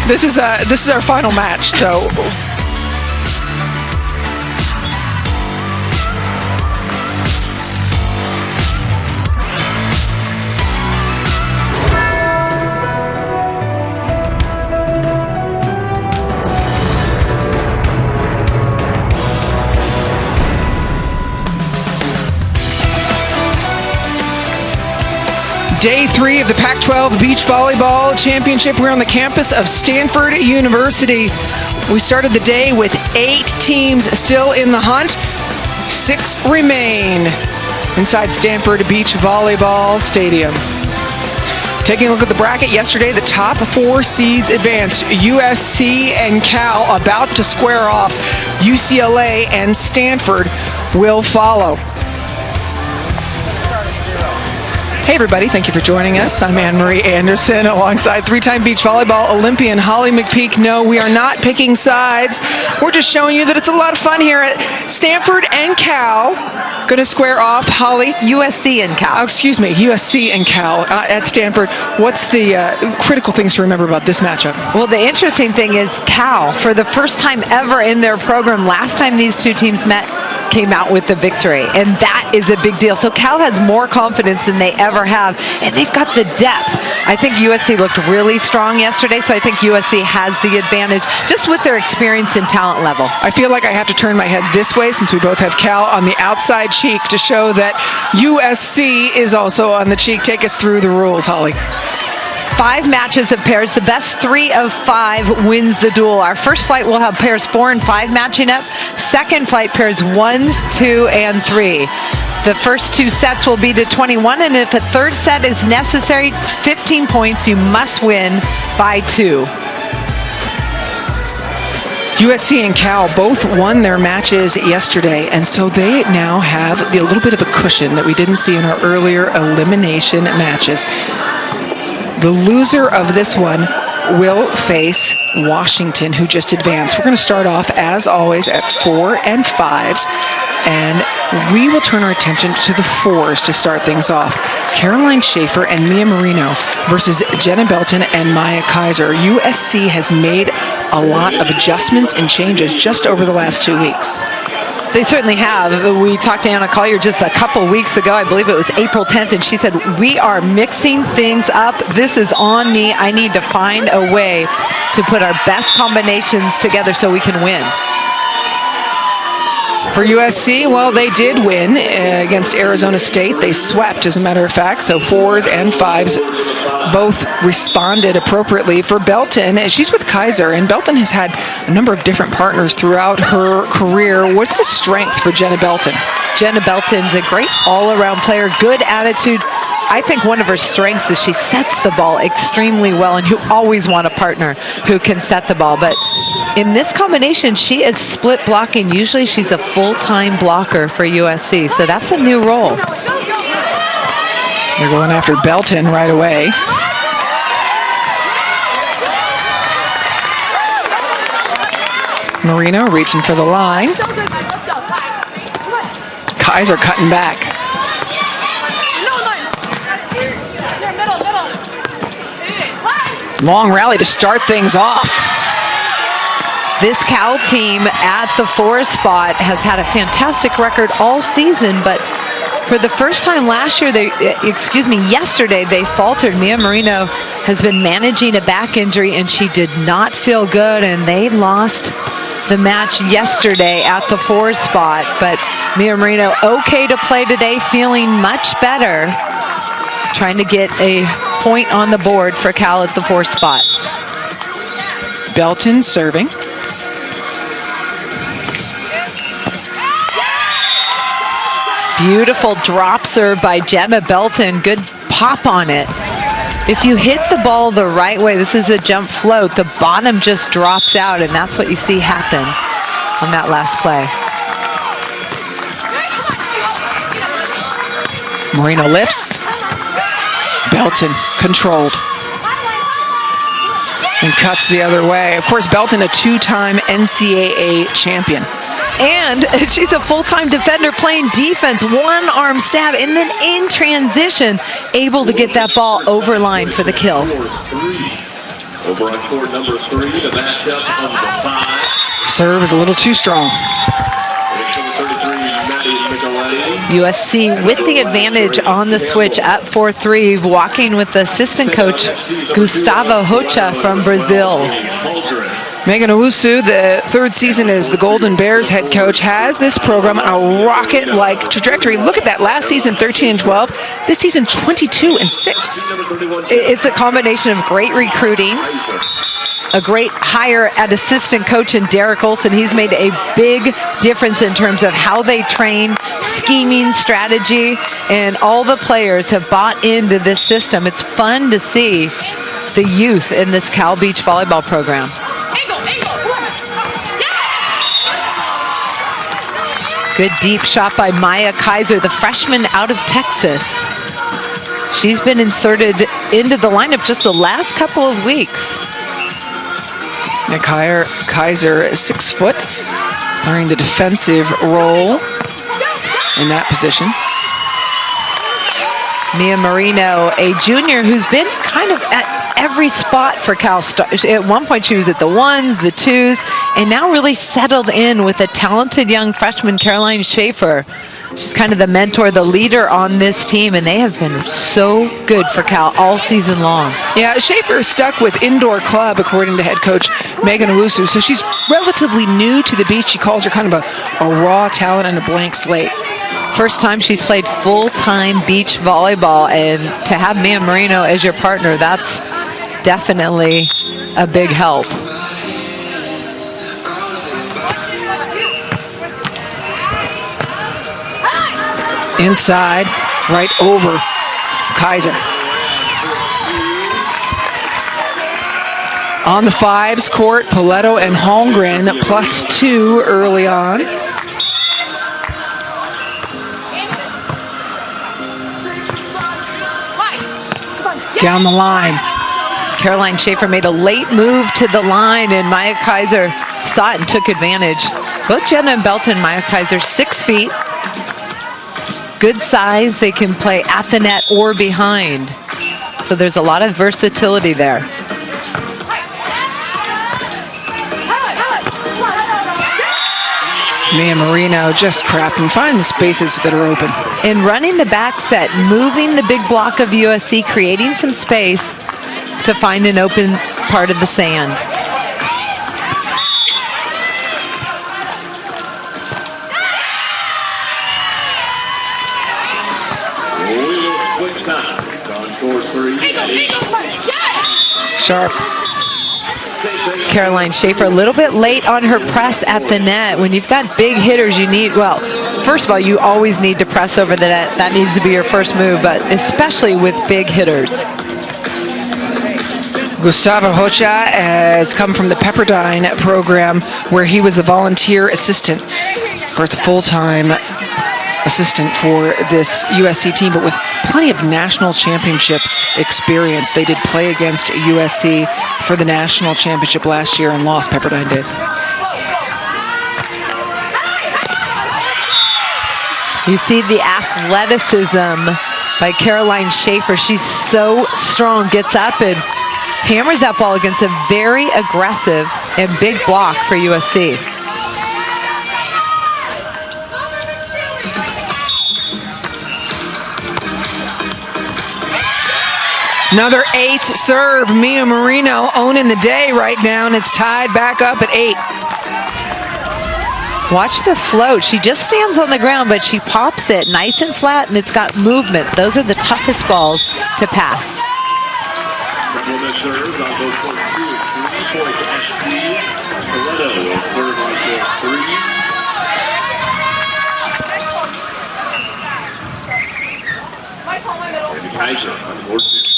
This is our final match, so. Day 3 of the Pac-12 Beach Volleyball Championship. We're on the campus of Stanford University. We started the day with 8 teams still in the hunt. 6 remain inside Stanford Beach Volleyball Stadium. Taking a look at the bracket yesterday, the top 4 seeds advanced. USC and Cal about to square off. UCLA and Stanford will follow. Hey everybody, thank you for joining us. I'm Anne-Marie Anderson alongside 3-time beach volleyball Olympian Holly McPeak. No, we are not picking sides. We're just showing you that it's a lot of fun here at Stanford and Cal. Going to square off. Holly? USC and Cal. Oh, excuse me, USC and Cal at Stanford. What's the critical things to remember about this matchup? Well, the interesting thing is Cal, for the first time ever in their program, last time these two teams met, came out with the victory, and that is a big deal. So Cal has more confidence than they ever have, and they've got the depth. I think USC looked really strong yesterday, so I think USC has the advantage just with their experience and talent level. I feel like I have to turn my head this way since we both have Cal on the outside cheek to show that USC is also on the cheek. Take us through the rules, Holly. 5 matches of pairs. The best 3 of 5 wins the duel. Our first flight will have pairs 4 and 5 matching up. Second flight pairs 1s, 2, and 3. The first 2 sets will be to 21, and if a third set is necessary, 15 points, you must win by 2. USC and Cal both won their matches yesterday, and so they now have a little bit of a cushion that we didn't see in our earlier elimination matches. The loser of this one will face Washington, who just advanced. We're going to start off, as always, at 4 and 5s, and we will turn our attention to the 4s to start things off. Caroline Schafer and Mia Merino versus Jenna Belton and Maya Kaiser. USC has made a lot of adjustments and changes just over the last 2 weeks. They certainly have. We talked to Anna Collier just a couple weeks ago. I believe it was April 10th, and she said, we are mixing things up. This is on me. I need to find a way to put our best combinations together so we can win. For USC, well, they did win against Arizona State. They swept, as a matter of fact, so 4s and 5s both responded appropriately. For Belton, she's with Kaiser, and Belton has had a number of different partners throughout her career. What's the strength for Jenna Belton? Jenna Belton's a great all-around player, good attitude. I think one of her strengths is she sets the ball extremely well, and you always want a partner who can set the ball. But in this combination, she is split blocking. Usually she's a full-time blocker for USC, so that's a new role. They're going after Belton right away. Merino reaching for the line. Kaiser cutting back. Long rally to start things off. This Cal team at the 4 spot has had a fantastic record all season, but for the first time yesterday, they faltered. Mia Merino has been managing a back injury, and she did not feel good, and they lost the match yesterday at the 4 spot. But Mia Merino okay to play today, feeling much better, trying to get a point on the board for Cal at the 4 spot. Belton serving. Beautiful drop serve by Jenna Belton. Good pop on it. If you hit the ball the right way, this is a jump float, the bottom just drops out, and that's what you see happen on that last play. Merino lifts. Belton controlled. And cuts the other way. Of course, Belton, a 2-time NCAA champion. And she's a full-time defender playing defense, 1-arm stab, and then in transition, able to get that ball over line for the kill. Over on court number 3, the matchup of the 5. Serve is a little too strong. USC with the advantage on the switch up 4-3, walking with assistant coach Gustavo Rocha from Brazil. Megan Owusu, the third season as the Golden Bears head coach, has this program on a rocket-like trajectory. Look at that. Last season, 13-12. This season, 22-6. It's a combination of great recruiting, a great hire at assistant coach in Derek Olson. He's made a big difference in terms of how they train, scheming, strategy, and all the players have bought into this system. It's fun to see the youth in this Cal Beach volleyball program. Good deep shot by Maya Kaiser, the freshman out of Texas. She's been inserted into the lineup just the last couple of weeks. And Kaiser is 6 foot, playing the defensive role in that position. Mia Merino, a junior who's been kind of at every spot for Cal. At one point she was at the 1s, the 2s, and now really settled in with a talented young freshman, Caroline Schafer. She's kind of the mentor, the leader on this team, and they have been so good for Cal all season long. Yeah, Schafer stuck with indoor club, according to head coach Megan Owusu, so she's relatively new to the beach. She calls her kind of a raw talent and a blank slate. First time she's played full-time beach volleyball, and to have Mia Merino as your partner, that's definitely a big help. Inside, right over Kaiser. On the 5s court, Poletto and Hallgren +2 early on. Down the line. Caroline Schafer made a late move to the line, and Maya Kaiser saw it and took advantage. Both Jenna and Belton, Maya Kaiser, 6 feet. Good size. They can play at the net or behind. So there's a lot of versatility there. Mia Merino just crafting, finding the spaces that are open. In running the back set, moving the big block of USC, creating some space to find an open part of the sand. Sharp. Caroline Schafer a little bit late on her press at the net. When you've got big hitters, you need, well, first of all, you always need to press over the net. That needs to be your first move, but especially with big hitters. Gustavo Rocha has come from the Pepperdine program, where he was the volunteer assistant. Of course, a full-time assistant for this USC team, but with plenty of national championship experience. They did play against USC for the national championship last year and lost. Pepperdine did. You see the athleticism by Caroline Schafer. She's so strong, gets up and hammers that ball against a very aggressive and big block for USC. Another ace serve. Mia Merino owning the day right now, and it's tied back up at 8. Watch the float. She just stands on the ground, but she pops it nice and flat, and it's got movement. Those are the toughest balls to pass.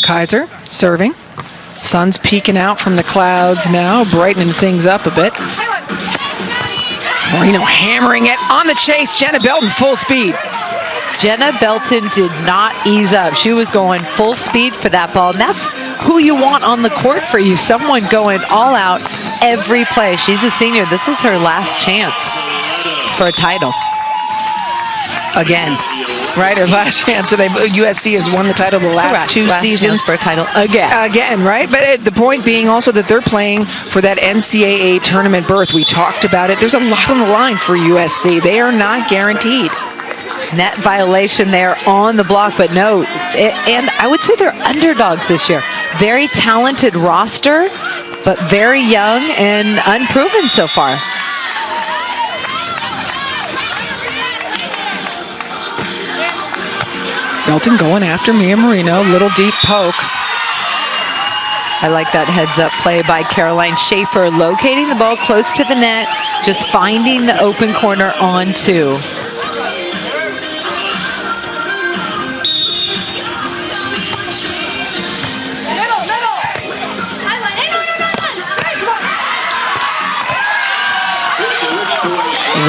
Kaiser serving. Sun's peeking out from the clouds now, brightening things up a bit. Merino hammering it on the chase. Jenna Belton full speed. Jenna Belton did not ease up. She was going full speed for that ball, and that's who you want on the court for you. Someone going all out every play. She's a senior. This is her last chance for a title. Again. Right, or last chance. So USC has won the title the last two seasons. For a title again. Right? But the point being also that they're playing for that NCAA tournament berth. We talked about it. There's a lot on the line for USC. They are not guaranteed. Net violation there on the block, but no. And I would say they're underdogs this year. Very talented roster, but very young and unproven so far. Belton going after Merino, little deep poke. I like that heads-up play by Caroline Schafer, locating the ball close to the net, just finding the open corner on two.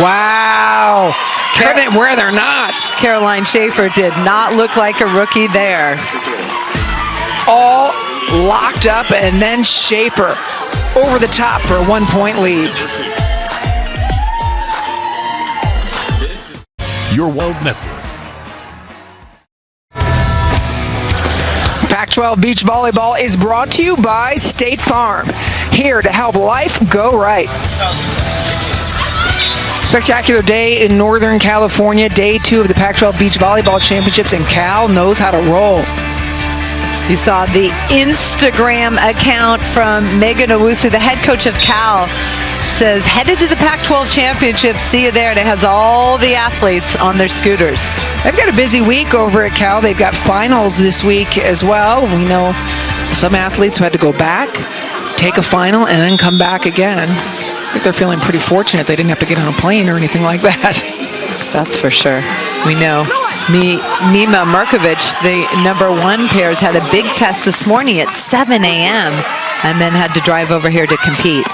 Wow. Turn it where they're not. Caroline Schafer did not look like a rookie there. All locked up, and then Schafer over the top for a 1-point lead. Your World Network. Pac-12 Beach Volleyball is brought to you by State Farm, here to help life go right. Spectacular day in Northern California, day 2 of the Pac-12 Beach Volleyball Championships, and Cal knows how to roll. You saw the Instagram account from Megan Owusu, the head coach of Cal, says, headed to the Pac-12 Championship, see you there, and it has all the athletes on their scooters. They've got a busy week over at Cal. They've got finals this week as well. We know some athletes who had to go back, take a final, and then come back again. I think they're feeling pretty fortunate they didn't have to get on a plane or anything like that. That's for sure. We know Mima Mirkovic, the #1 pairs, had a big test this morning at 7 a.m. and then had to drive over here to compete.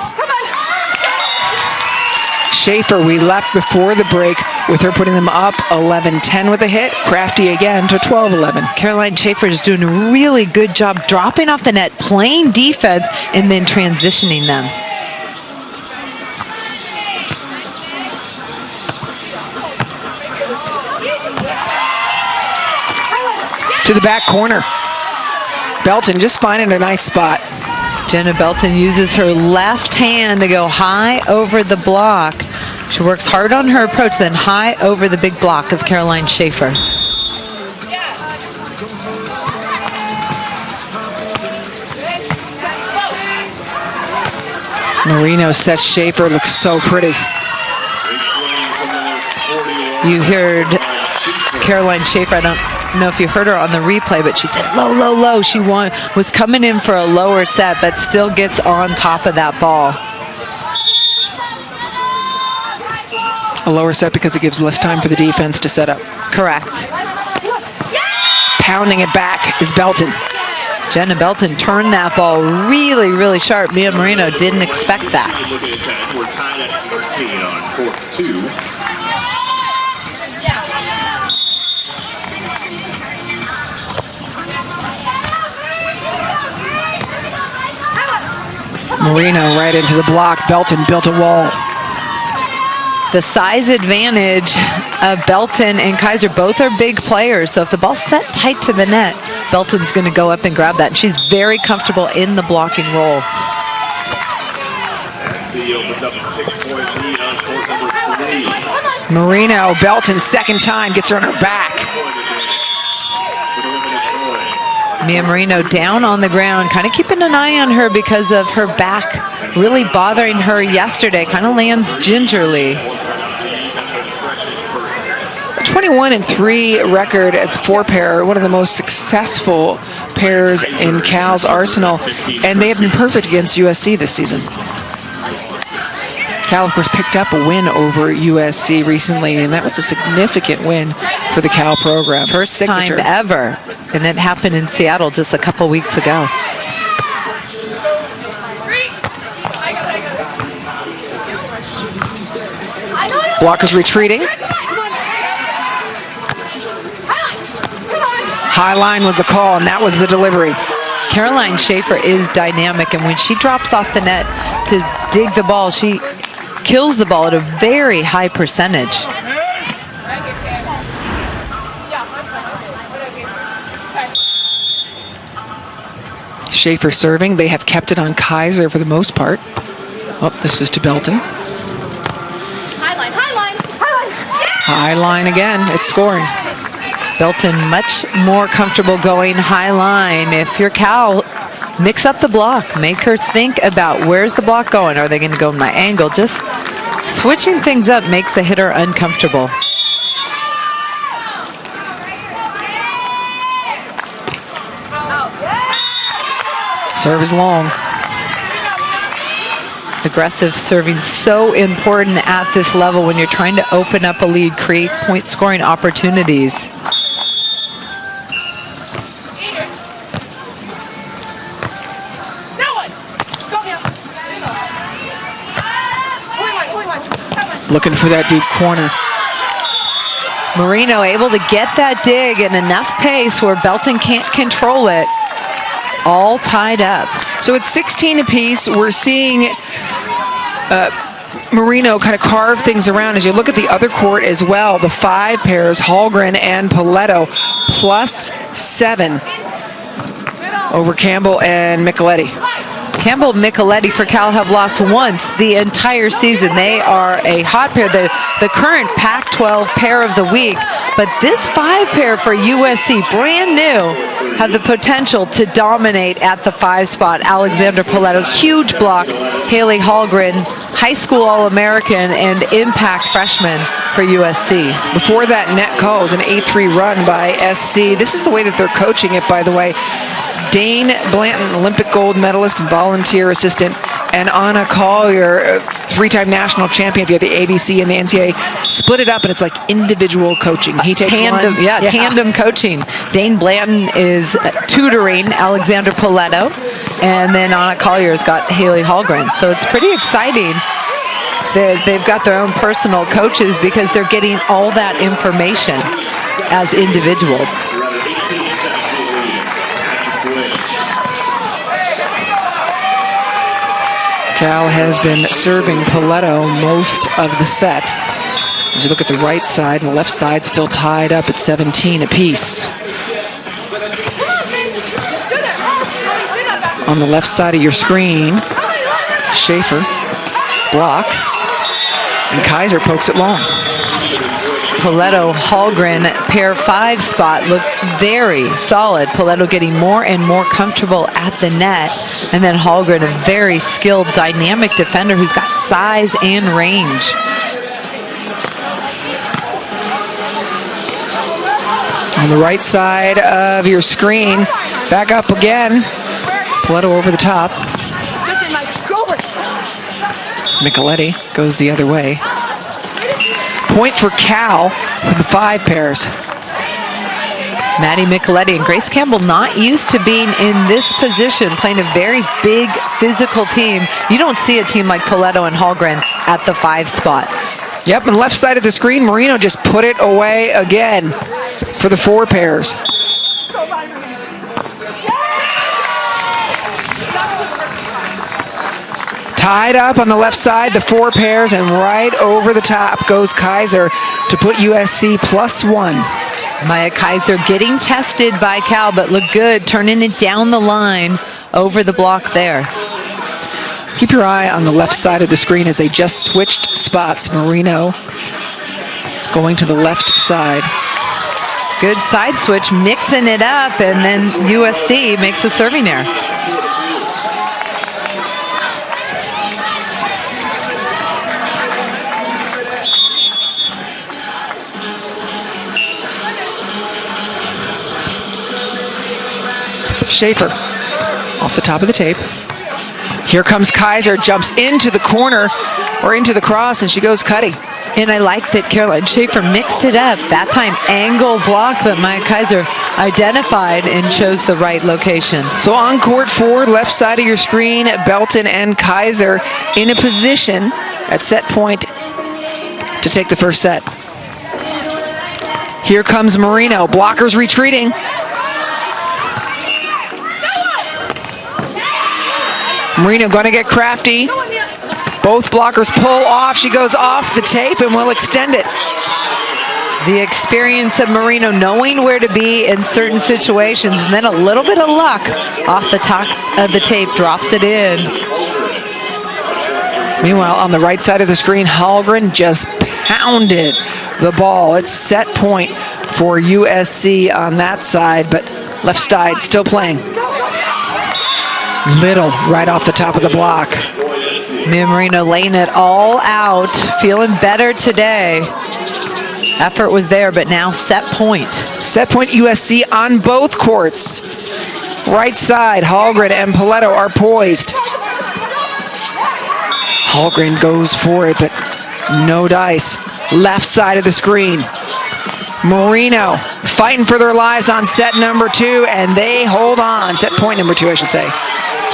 Schafer, we left before the break with her putting them up 11-10 with a hit. Crafty again to 12-11. Caroline Schafer is doing a really good job dropping off the net, playing defense, and then transitioning them. To the back corner. Belton just finding a nice spot. Jenna Belton uses her left hand to go high over the block. She works hard on her approach, then high over the big block of Caroline Schafer. Merino sets Schafer, looks so pretty. You heard Caroline Schafer, I don't know if you heard her on the replay, but she said low, low, low. She was coming in for a lower set, but still gets on top of that ball. A lower set because it gives less time for the defense to set up. Correct. Pounding it back is Belton. Jenna Belton turned that ball really, really sharp. Mia Merino didn't expect that. We're tied at 13 on court 2. Merino right into the block. Belton built a wall. The size advantage of Belton and Kaiser, both are big players. So if the ball's set tight to the net, Belton's going to go up and grab that. And she's very comfortable in the blocking role. Opens up a 6-point lead on court number 3. Merino, Belton, second time, gets her on her back. Mia Merino down on the ground, kind of keeping an eye on her because of her back really bothering her yesterday. Kind of lands gingerly. 21-3 record as 4-pair, one of the most successful pairs in Cal's arsenal, and they have been perfect against USC this season. Cal, of course, picked up a win over USC recently, and that was a significant win for the Cal program. First time ever, and it happened in Seattle just a couple weeks ago. Block is retreating. High line was the call, and that was the delivery. Caroline Schafer is dynamic, and when she drops off the net to dig the ball, she kills the ball at a very high percentage. Schafer serving. They have kept it on Kaiser for the most part. Oh, this is to Belton. High line, high line, high line. High line again. It's scoring. Belton much more comfortable going high line. If you're Cal, mix up the block. Make her think about where's the block going. Are they going to go in my angle? Just switching things up makes the hitter uncomfortable. Serve is long. Aggressive serving so important at this level when you're trying to open up a lead, create point scoring opportunities. Looking for that deep corner. Merino able to get that dig in enough pace where Belton can't control it. All tied up. So it's 16 apiece. We're seeing Merino kind of carve things around. As you look at the other court as well, the 5 pairs, Hallgren and Poletto, +7 over Campbell and Micheletti. Campbell and Micheletti for Cal have lost once the entire season. They are a hot pair, the current Pac-12 pair of the week. But this 5 pair for USC, brand new, have the potential to dominate at the 5 spot. Alexander Poletto, huge block. Haley Hallgren, high school All-American and impact freshman for USC. Before that net call, it was an 8-3 run by SC. This is the way that they're coaching it, by the way. Dane Blanton, Olympic gold medalist and volunteer assistant, and Anna Collier, 3-time national champion. If you have the ABC and the NCAA, split it up, and it's like individual coaching. He takes tandem, one. yeah, tandem coaching. Dane Blanton is tutoring Alexander Poletto, and then Anna Collier's got Haley Hallgren. So it's pretty exciting. They've got their own personal coaches because they're getting all that information as individuals. Cal has been serving Poletto most of the set. As you look at the right side and the left side, still tied up at 17 apiece. On the left side of your screen, Schafer, block, and Kaiser pokes it long. Poletto Hallgren pair 5 spot look very solid. Poletto getting more and more comfortable at the net, and then Hallgren, a very skilled, dynamic defender who's got size and range. On the right side of your screen, back up again. Poletto over the top. Micheletti goes the other way. Point for Cal with the 5 pairs. Maddie Micheletti and Grace Campbell not used to being in this position, playing a very big physical team. You don't see a team like Poletto and Hallgren at the 5 spot. Yep, and left side of the screen, Merino just put it away again for the 4 pairs. Tied up on the left side, the 4 pairs, and right over the top goes Kaiser to put USC +1. Maya Kaiser getting tested by Cal, but look good, turning it down the line over the block there. Keep your eye on the left side of the screen as they just switched spots. Merino going to the left side. Good side switch, mixing it up, and then USC makes a serving error. Schafer off the top of the tape. Here comes Kaiser, jumps into the corner or into the cross, and she goes cutting. And I like that Caroline Schafer mixed it up. That time angle block, but Maya Kaiser identified and chose the right location. So on court 4, left side of your screen, Belton and Kaiser in a position at set point to take the first set. Here comes Merino, blockers retreating. Merino going to get crafty. Both blockers pull off. She goes off the tape and will extend it. The experience of Merino, knowing where to be in certain situations, and then a little bit of luck off the top of the tape, drops it in. Meanwhile, on the right side of the screen, Hallgren just pounded the ball. It's set point for USC on that side, but left side still playing. Little right off the top of the block. Merino laying it all out, feeling better today. Effort was there, but now set point. Set point USC on both courts. Right side, Hallgren and Poletto are poised. Hallgren goes for it, but no dice. Left side of the screen. Merino fighting for their lives on set number 2, and they hold on. Set point number 2, I should say.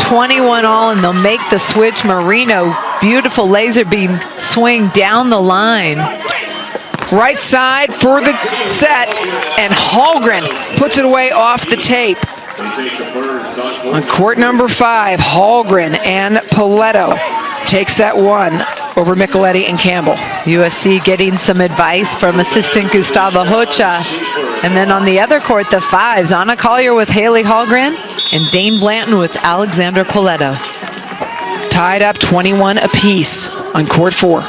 21 all, and they'll make the switch. Merino, beautiful laser beam swing down the line. Right side for the set, and Hallgren puts it away off the tape. On court number 5, Hallgren and Poletto take set 1 over Micheletti and Campbell. USC getting some advice from assistant Gustavo Hocha. And then on the other court, the 5s, Anna Collier with Haley Hallgren and Dane Blanton with Alexandra Poletto. Tied up 21 apiece on court 4.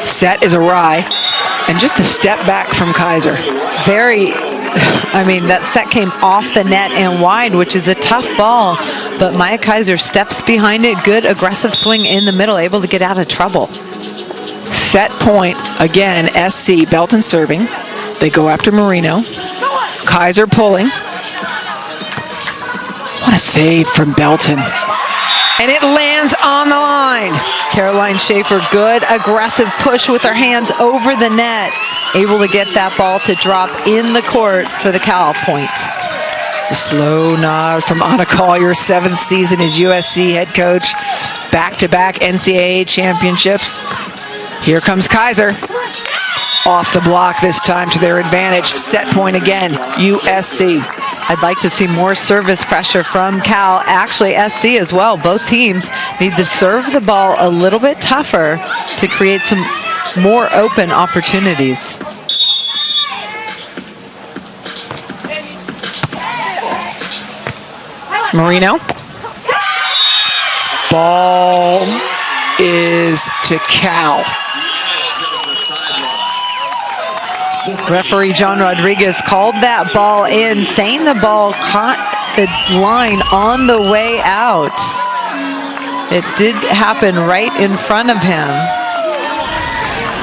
Set is awry, and just a step back from Kaiser. That set came off the net and wide, which is a tough ball, but Maya Kaiser steps behind it. Good aggressive swing in the middle, able to get out of trouble. Set point, again, SC, Belton serving. They go after Merino. Kaiser pulling. What a save from Belton. And it lands on the line. Caroline Schafer, good aggressive push with her hands over the net, able to get that ball to drop in the court for the Cal point. The slow nod from Anna Collier, 7th season as USC head coach, back-to-back NCAA championships. Here comes Kaiser. Off the block this time to their advantage. Set point again, USC. I'd like to see more service pressure from Cal, actually SC as well. Both teams need to serve the ball a little bit tougher to create some more open opportunities. Merino. Ball is to Cal. Referee John Rodriguez called that ball in, saying the ball caught the line on the way out. It did happen right in front of him.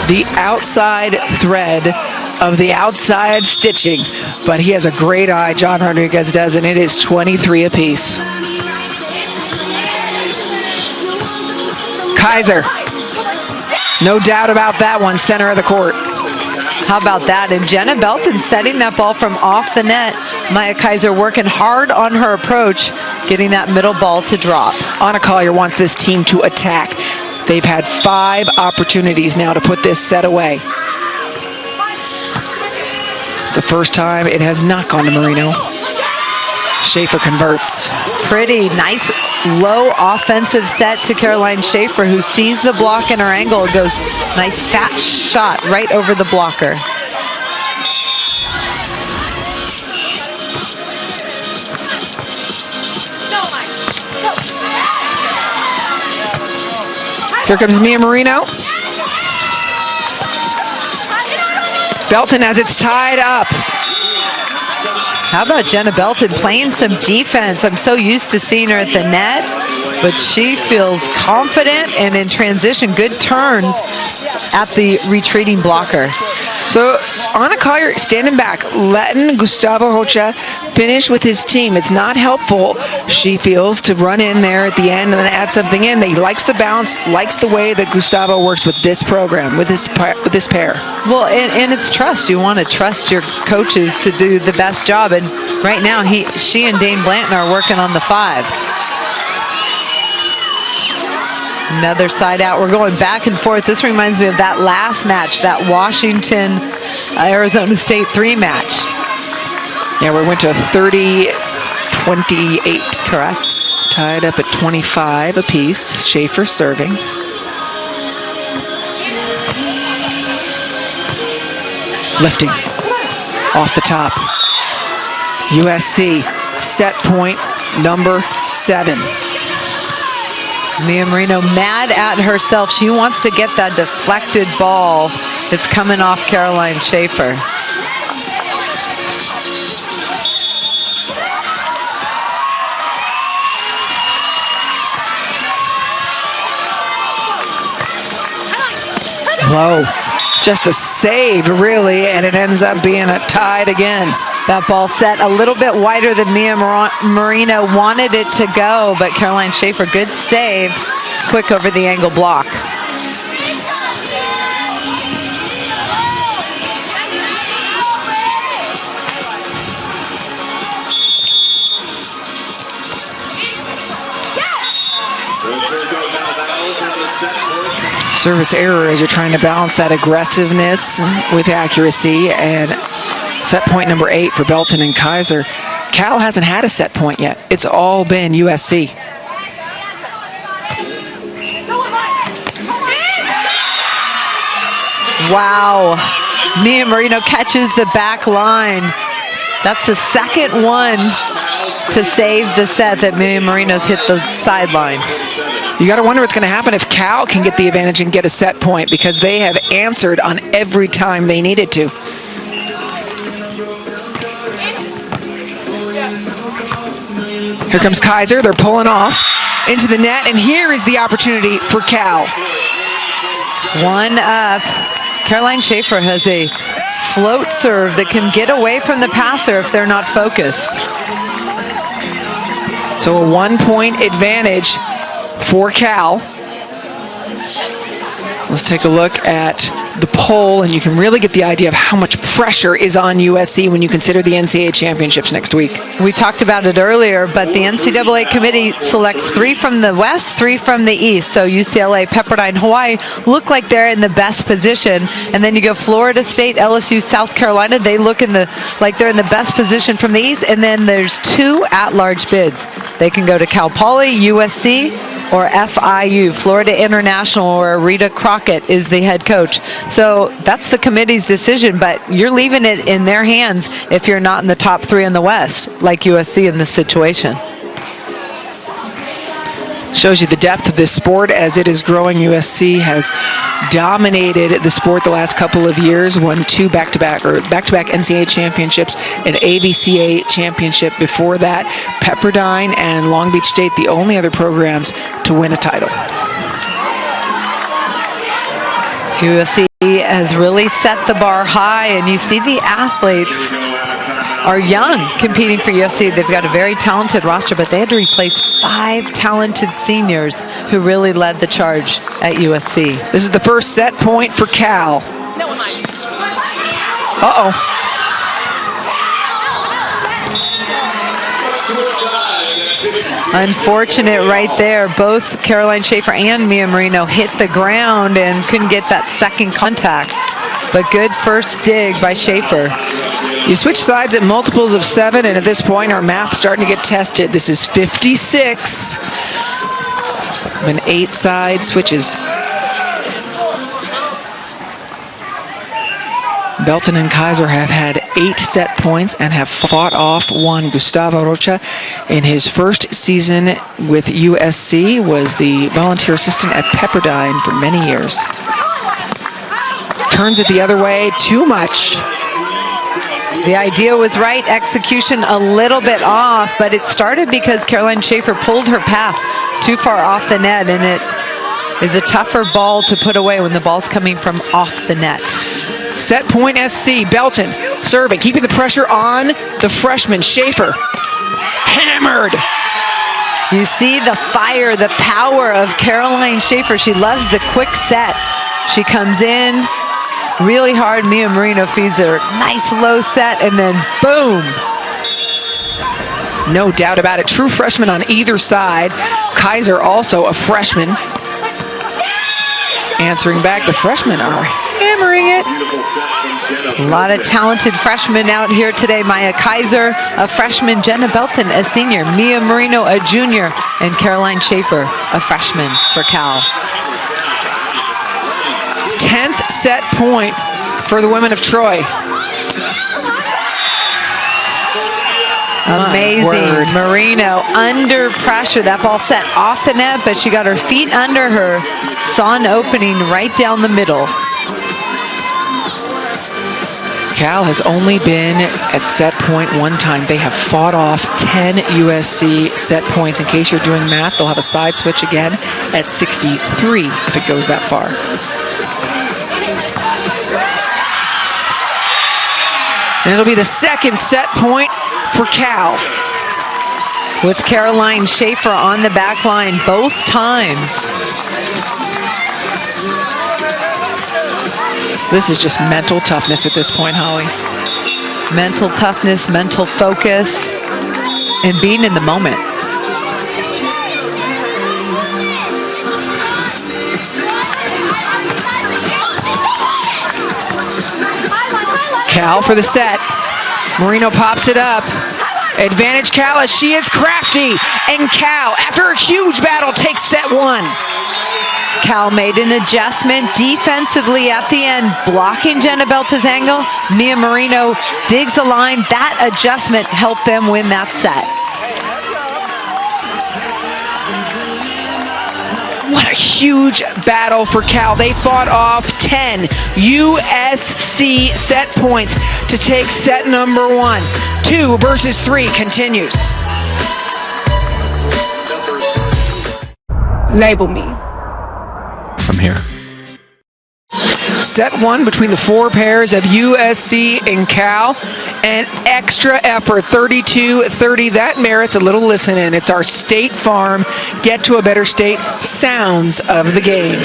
The outside thread of the outside stitching, but he has a great eye, John Rodriguez does, and it is 23 apiece. Kaiser, no doubt about that one, center of the court. How about that? And Jenna Belton setting that ball from off the net. Maya Kaiser working hard on her approach, getting that middle ball to drop. Anna Collier wants this team to attack. They've had 5 opportunities now to put this set away. It's the first time it has not gone to Merino. Schafer converts. Pretty nice low offensive set to Caroline Schafer, who sees the block in her angle. It goes nice fat shot right over the blocker. Here comes Mia Merino. Belton as it's tied up. How about Jenna Belton playing some defense? I'm so used to seeing her at the net, but she feels confident and in transition, good turns at the retreating blocker. So Anna Collier standing back, letting Gustavo Hocha finish with his team. It's not helpful, she feels, to run in there at the end and then add something in. He likes the bounce, likes the way that Gustavo works with this program, with this pair. Well, and it's trust. You want to trust your coaches to do the best job. And right now, she and Dane Blanton are working on the 5s. Another side out. We're going back and forth. This reminds me of that last match, that Washington-Arizona State 3 match. Yeah, we went to 30-28. Correct. Tied up at 25 apiece. Schafer serving. Lifting off the top. USC set point number 7. Mia Merino mad at herself. She wants to get that deflected ball that's coming off Caroline Schafer. Low. Just a save, really, and it ends up being a tied again. That ball set a little bit wider than Mia Merino wanted it to go, but Caroline Schafer, good save, quick over the angle block. Service error as you're trying to balance that aggressiveness with accuracy, and set point number 8 for Belton and Kaiser. Cal hasn't had a set point yet. It's all been USC. Wow. Mia Merino catches the back line. That's the second one to save the set that Mia Merino's hit the sideline. You got to wonder what's going to happen if Cal can get the advantage and get a set point, because they have answered on every time they needed to. Here comes Kaiser. They're pulling off into the net, and here is the opportunity for Cal. One up. Caroline Schafer has a float serve that can get away from the passer if they're not focused. So a 1-point advantage for Cal. Let's take a look at the poll, and you can really get the idea of how much pressure is on USC when you consider the NCAA championships next week. We talked about it earlier, but the NCAA committee selects 3 from the West, 3 from the East. So UCLA, Pepperdine, Hawaii look like they're in the best position. And then you go Florida State, LSU, South Carolina. They look like they're in the best position from the East. And then there's 2 at-large bids. They can go to Cal Poly, USC, or FIU, Florida International, where Rita Crockett is the head coach. So that's the committee's decision, but you're leaving it in their hands if you're not in the top 3 in the West, like USC in this situation. Shows you the depth of this sport as it is growing. USC has dominated the sport the last couple of years, won 2 back-to-back NCAA championships, an AVCA championship before that. Pepperdine and Long Beach State, the only other programs to win a title. USC has really set the bar high, and you see the athletes are young competing for USC. They've got a very talented roster, but they had to replace 5 talented seniors who really led the charge at USC. This is the first set point for Cal. Uh-oh. Unfortunate right there. Both Caroline Schafer and Mia Merino hit the ground and couldn't get that second contact. But good first dig by Schafer. You switch sides at multiples of 7, and at this point our math's starting to get tested. This is 56. When 8 side switches. Belton and Kaiser have had 8 set points and have fought off one. Gustavo Rocha, in his first season with USC, was the volunteer assistant at Pepperdine for many years. Turns it the other way, too much. The idea was right, execution a little bit off, but it started because Caroline Schafer pulled her pass too far off the net, and it is a tougher ball to put away when the ball's coming from off the net. Set point SC, Belton serving, keeping the pressure on the freshman, Schafer. Hammered. You see the fire, the power of Caroline Schafer. She loves the quick set. She comes in really hard. Mia Merino feeds her nice low set, and then boom. No doubt about it. True freshman on either side. Kaiser also a freshman. Answering back, the freshmen are hammering it. A lot of talented freshmen out here today. Maya Kaiser, a freshman. Jenna Belton, a senior. Mia Merino, a junior. And Caroline Schafer, a freshman for Cal. 10th set point for the women of Troy. Amazing. Merino under pressure. That ball set off the net, but she got her feet under her. Saw an opening right down the middle. Cal has only been at set point one time. They have fought off 10 USC set points. In case you're doing math, they'll have a side switch again at 63 if it goes that far. And it'll be the second set point for Cal. With Caroline Schafer on the back line both times. This is just mental toughness at this point, Holly. Mental toughness, mental focus, and being in the moment. Cal for the set. Merino pops it up. Advantage Cal as she is crafty. And Cal, after a huge battle, takes set one. Cal made an adjustment defensively at the end, blocking Jenna Belton's angle. Mia Merino digs the line. That adjustment helped them win that set. What a huge battle for Cal. They fought off 10 USC set points to take set number one. 2 versus 3 continues. Label me. From here. Set one between the 4 pairs of USC and Cal. An extra effort, 32-30. That merits a little listen in. It's our State Farm Get to a Better State sounds of the game.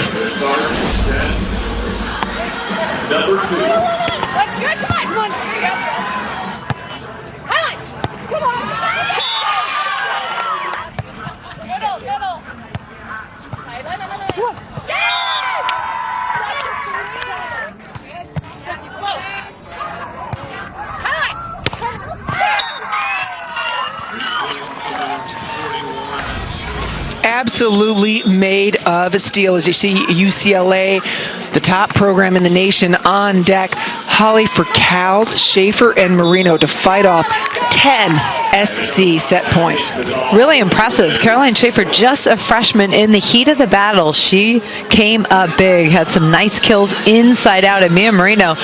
Number 2. Good, come on. Highlight. Come on. Middle. Absolutely made of steel. As you see, UCLA, the top program in the nation, on deck. Holly, for Cal's Schafer and Merino to fight off 10 SC set points. Really impressive. Caroline Schafer, just a freshman, in the heat of the battle. She came up big, had some nice kills inside out, and Mia Merino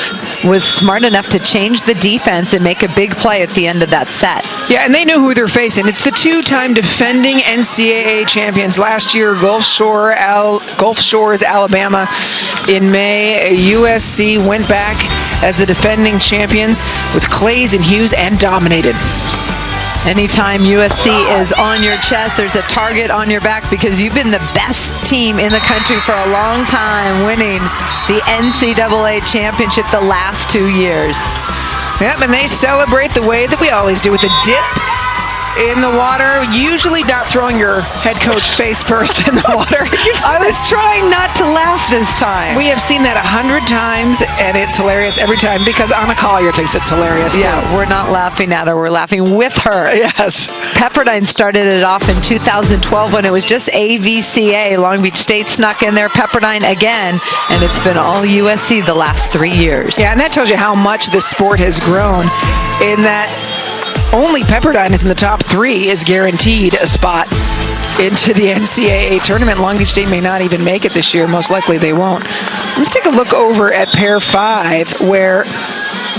was smart enough to change the defense and make a big play at the end of that set. Yeah, and they knew who they're facing. It's the 2-time defending NCAA champions. Last year, Gulf Shores, Alabama. In May, USC went back as the defending champions with Clays and Hughes and dominated. Anytime USC is on your chest, there's a target on your back because you've been the best team in the country for a long time, winning the NCAA championship the last 2 years. Yep, and they celebrate the way that we always do, with a dip in the water, usually not throwing your head coach face first in the water. I was trying not to laugh this time. We have seen that 100 times, and it's hilarious every time because Anna Collier thinks it's hilarious, too. Yeah, we're not laughing at her. We're laughing with her. Yes. Pepperdine started it off in 2012 when it was just AVCA. Long Beach State snuck in there, Pepperdine again, and it's been all USC the last 3 years. Yeah, and that tells you how much the sport has grown, in that only Pepperdine is in the top 3 is guaranteed a spot into the NCAA tournament. Long Beach State may not even make it this year. Most likely they won't. Let's take a look over at pair 5, where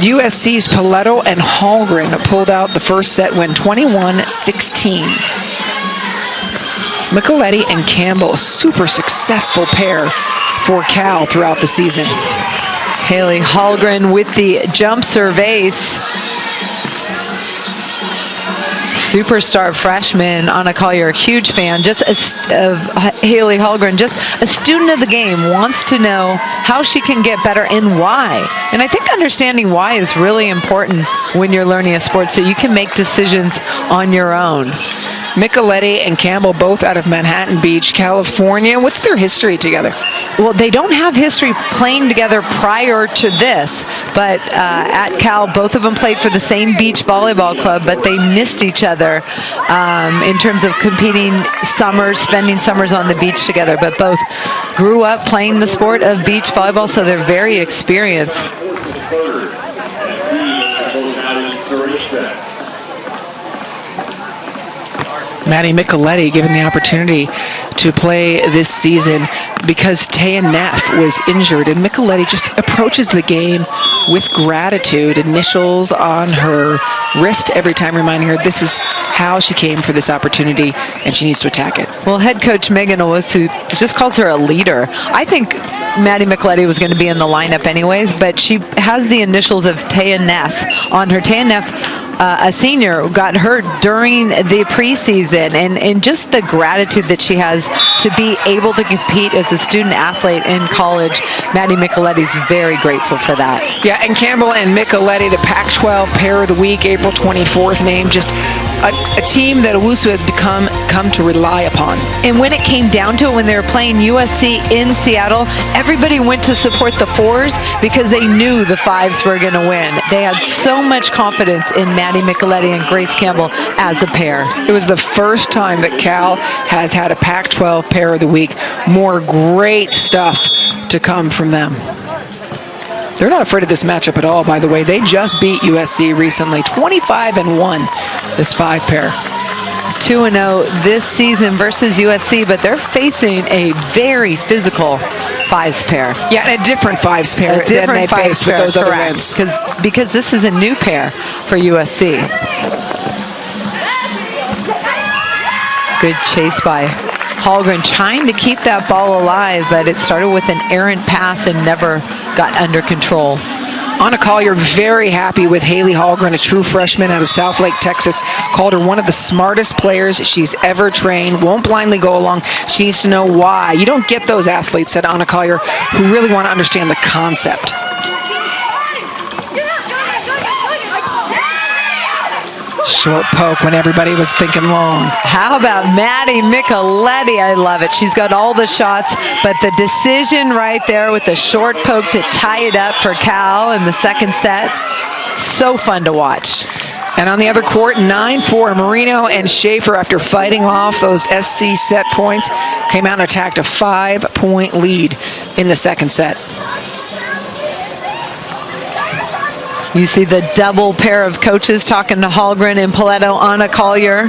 USC's Poletto and Hallgren pulled out the first set, win 21-16. Micheletti and Campbell, a super successful pair for Cal throughout the season. Haley Hallgren with the jump serve ace. Superstar freshman, Anna Collier, huge fan of Haley Hallgren, just a student of the game, wants to know how she can get better and why. And I think understanding why is really important when you're learning a sport, so you can make decisions on your own. Micheletti and Campbell, both out of Manhattan Beach, California. What's their history together? Well, they don't have history playing together prior to this, but at Cal, both of them played for the same beach volleyball club, but they missed each other in terms of competing summers, spending summers on the beach together, but both grew up playing the sport of beach volleyball, so they're very experienced. Maddie Micheletti given the opportunity to play this season because Taya Neff was injured, and Micheletti just approaches the game with gratitude, initials on her wrist every time reminding her this is how she came for this opportunity and she needs to attack it. Well, head coach Megan Owusu just calls her a leader. I think Maddie Micheletti was going to be in the lineup anyways, but she has the initials of Taya Neff on her. Taya Neff, a senior, got hurt during the preseason, and just the gratitude that she has to be able to compete as a student athlete in college. Maddie Micheletti's very grateful for that. Yeah, and Campbell and Micheletti, the Pac-12 Pair of the Week, April 24th name, just a team that Owusu has come to rely upon. And when it came down to it, when they were playing USC in Seattle, everybody went to support the 4s because they knew the 5s were going to win. They had so much confidence in Maddie Micheletti and Grace Campbell as a pair. It was the first time that Cal has had a Pac-12 Pair of the Week. More great stuff to come from them. They're not afraid of this matchup at all, by the way. They just beat USC recently, 25-1, this 5-pair. 2-0 this season versus USC, but they're facing a very physical 5s pair. Yeah, and a different 5s pair than they faced with those other wins. Because this is a new pair for USC. Good chase by Hallgren, trying to keep that ball alive, but it started with an errant pass and never got under control. Anna Collier very happy with Haley Hallgren, a true freshman out of Southlake, Texas. Called her one of the smartest players she's ever trained. Won't blindly go along. She needs to know why. You don't get those athletes, said Anna Collier, who really want to understand the concept. Short poke when everybody was thinking long. How about Maddie Micheletti? I love it. She's got all the shots, but the decision right there with the short poke to tie it up for Cal in the second set, so fun to watch. And on the other court, 9-4, Merino and Schafer, after fighting off those SC set points, came out and attacked a 5-point lead in the second set. You see the double pair of coaches talking to Hallgren and Poletto. Anna Collier.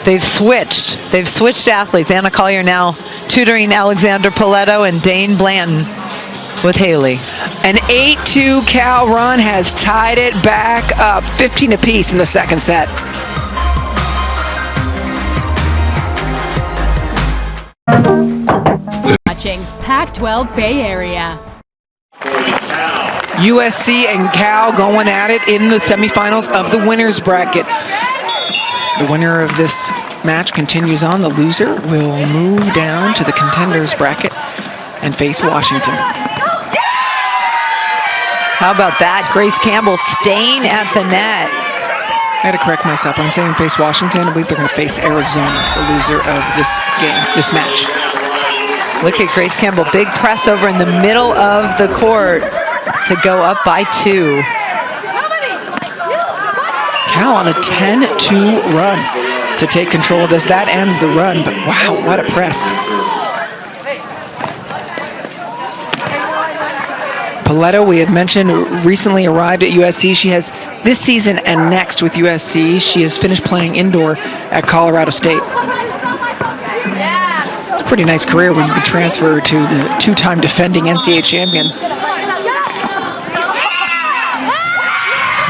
They've switched athletes. Anna Collier now tutoring Alexander Poletto, and Dane Blanton with Haley. An 8-2 Cal run has tied it back up, 15 apiece in the second set. Watching Pac-12 Bay Area. USC and Cal going at it in the semifinals of the winners bracket. The winner of this match continues on. The loser will move down to the contenders bracket and face Washington. How about that? Grace Campbell staying at the net. I had to correct myself. I'm saying face Washington. I believe they're going to face Arizona, the loser of this game, this match. Look at Grace Campbell. Big press over in the middle of the court to go up by 2. Cal on a 10-2 run to take control of this. That ends the run, but wow, what a press. Poletto, we had mentioned, recently arrived at USC. She has this season and next with USC. She has finished playing indoor at Colorado State. It's a pretty nice career when you can transfer to the two-time defending NCAA champions.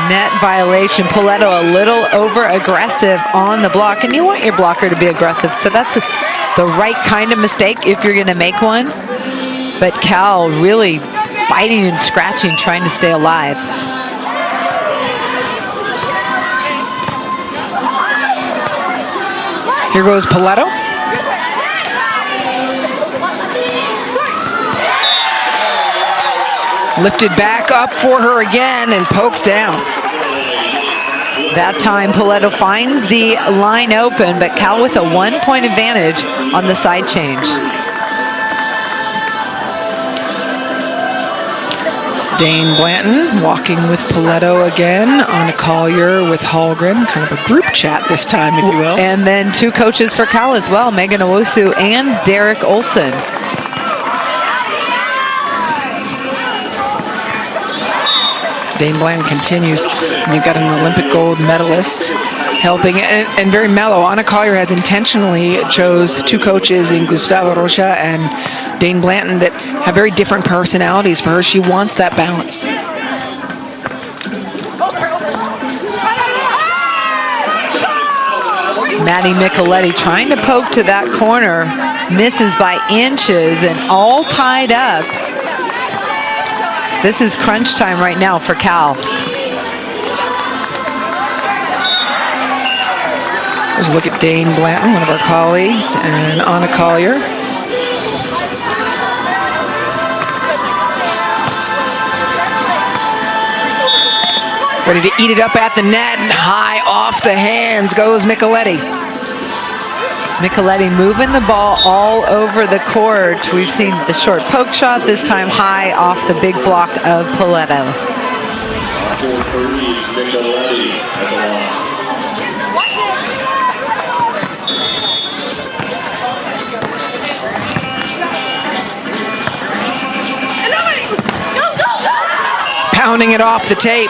Net violation. Poletto a little over-aggressive on the block, and you want your blocker to be aggressive, so that's the right kind of mistake if you're going to make one. But Cal really biting and scratching, trying to stay alive. Here goes Poletto. Lifted back up for her again and pokes down. That time Poletto finds the line open, but Cal with a 1-point advantage on the side change. Dane Blanton walking with Poletto again. Anna Collier with Hallgren. Kind of a group chat this time, if you will. And then 2 coaches for Cal as well, Megan Owusu and Derek Olson. Dane Blanton continues. And you've got an Olympic gold medalist helping, and very mellow. Anna Collier has intentionally chose two coaches in Gustavo Rocha and Dane Blanton that have very different personalities for her. She wants that balance. Maddie Micheletti trying to poke to that corner, misses by inches, and all tied up. This is crunch time right now for Cal. There's a look at Dane Blanton, one of our colleagues, and Anna Collier. Ready to eat it up at the net, and high off the hands goes Micheletti. Micheletti moving the ball all over the court. We've seen the short poke shot, this time high off the big block of Poletto. Micheletti at the line. Pounding it off the tape.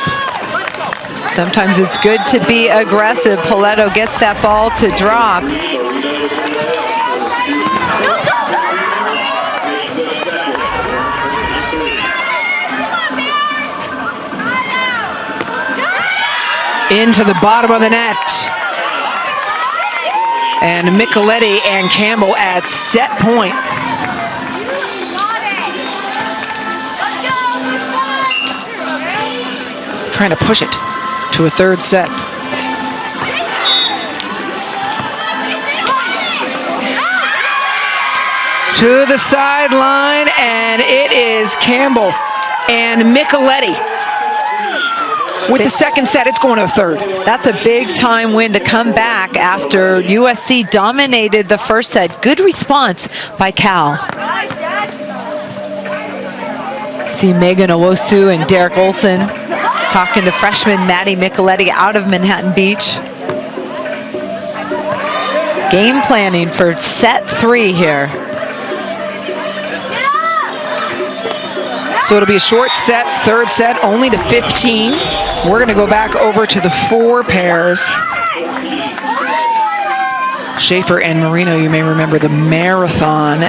Sometimes it's good to be aggressive. Poletto gets that ball to drop. Into the bottom of the net. And Micheletti and Campbell at set point. Trying to push it to a third set. To the sideline, and it is Campbell and Micheletti. With the second set, it's going to the third. That's a big time win to come back after USC dominated the first set. Good response by Cal. See Megan Owosu and Derek Olson talking to freshman Maddie Micheletti out of Manhattan Beach. Game planning for set 3 here. So it'll be a short set, third set, only to 15. We're going to go back over to the 4 pairs. Schafer and Merino, you may remember the marathon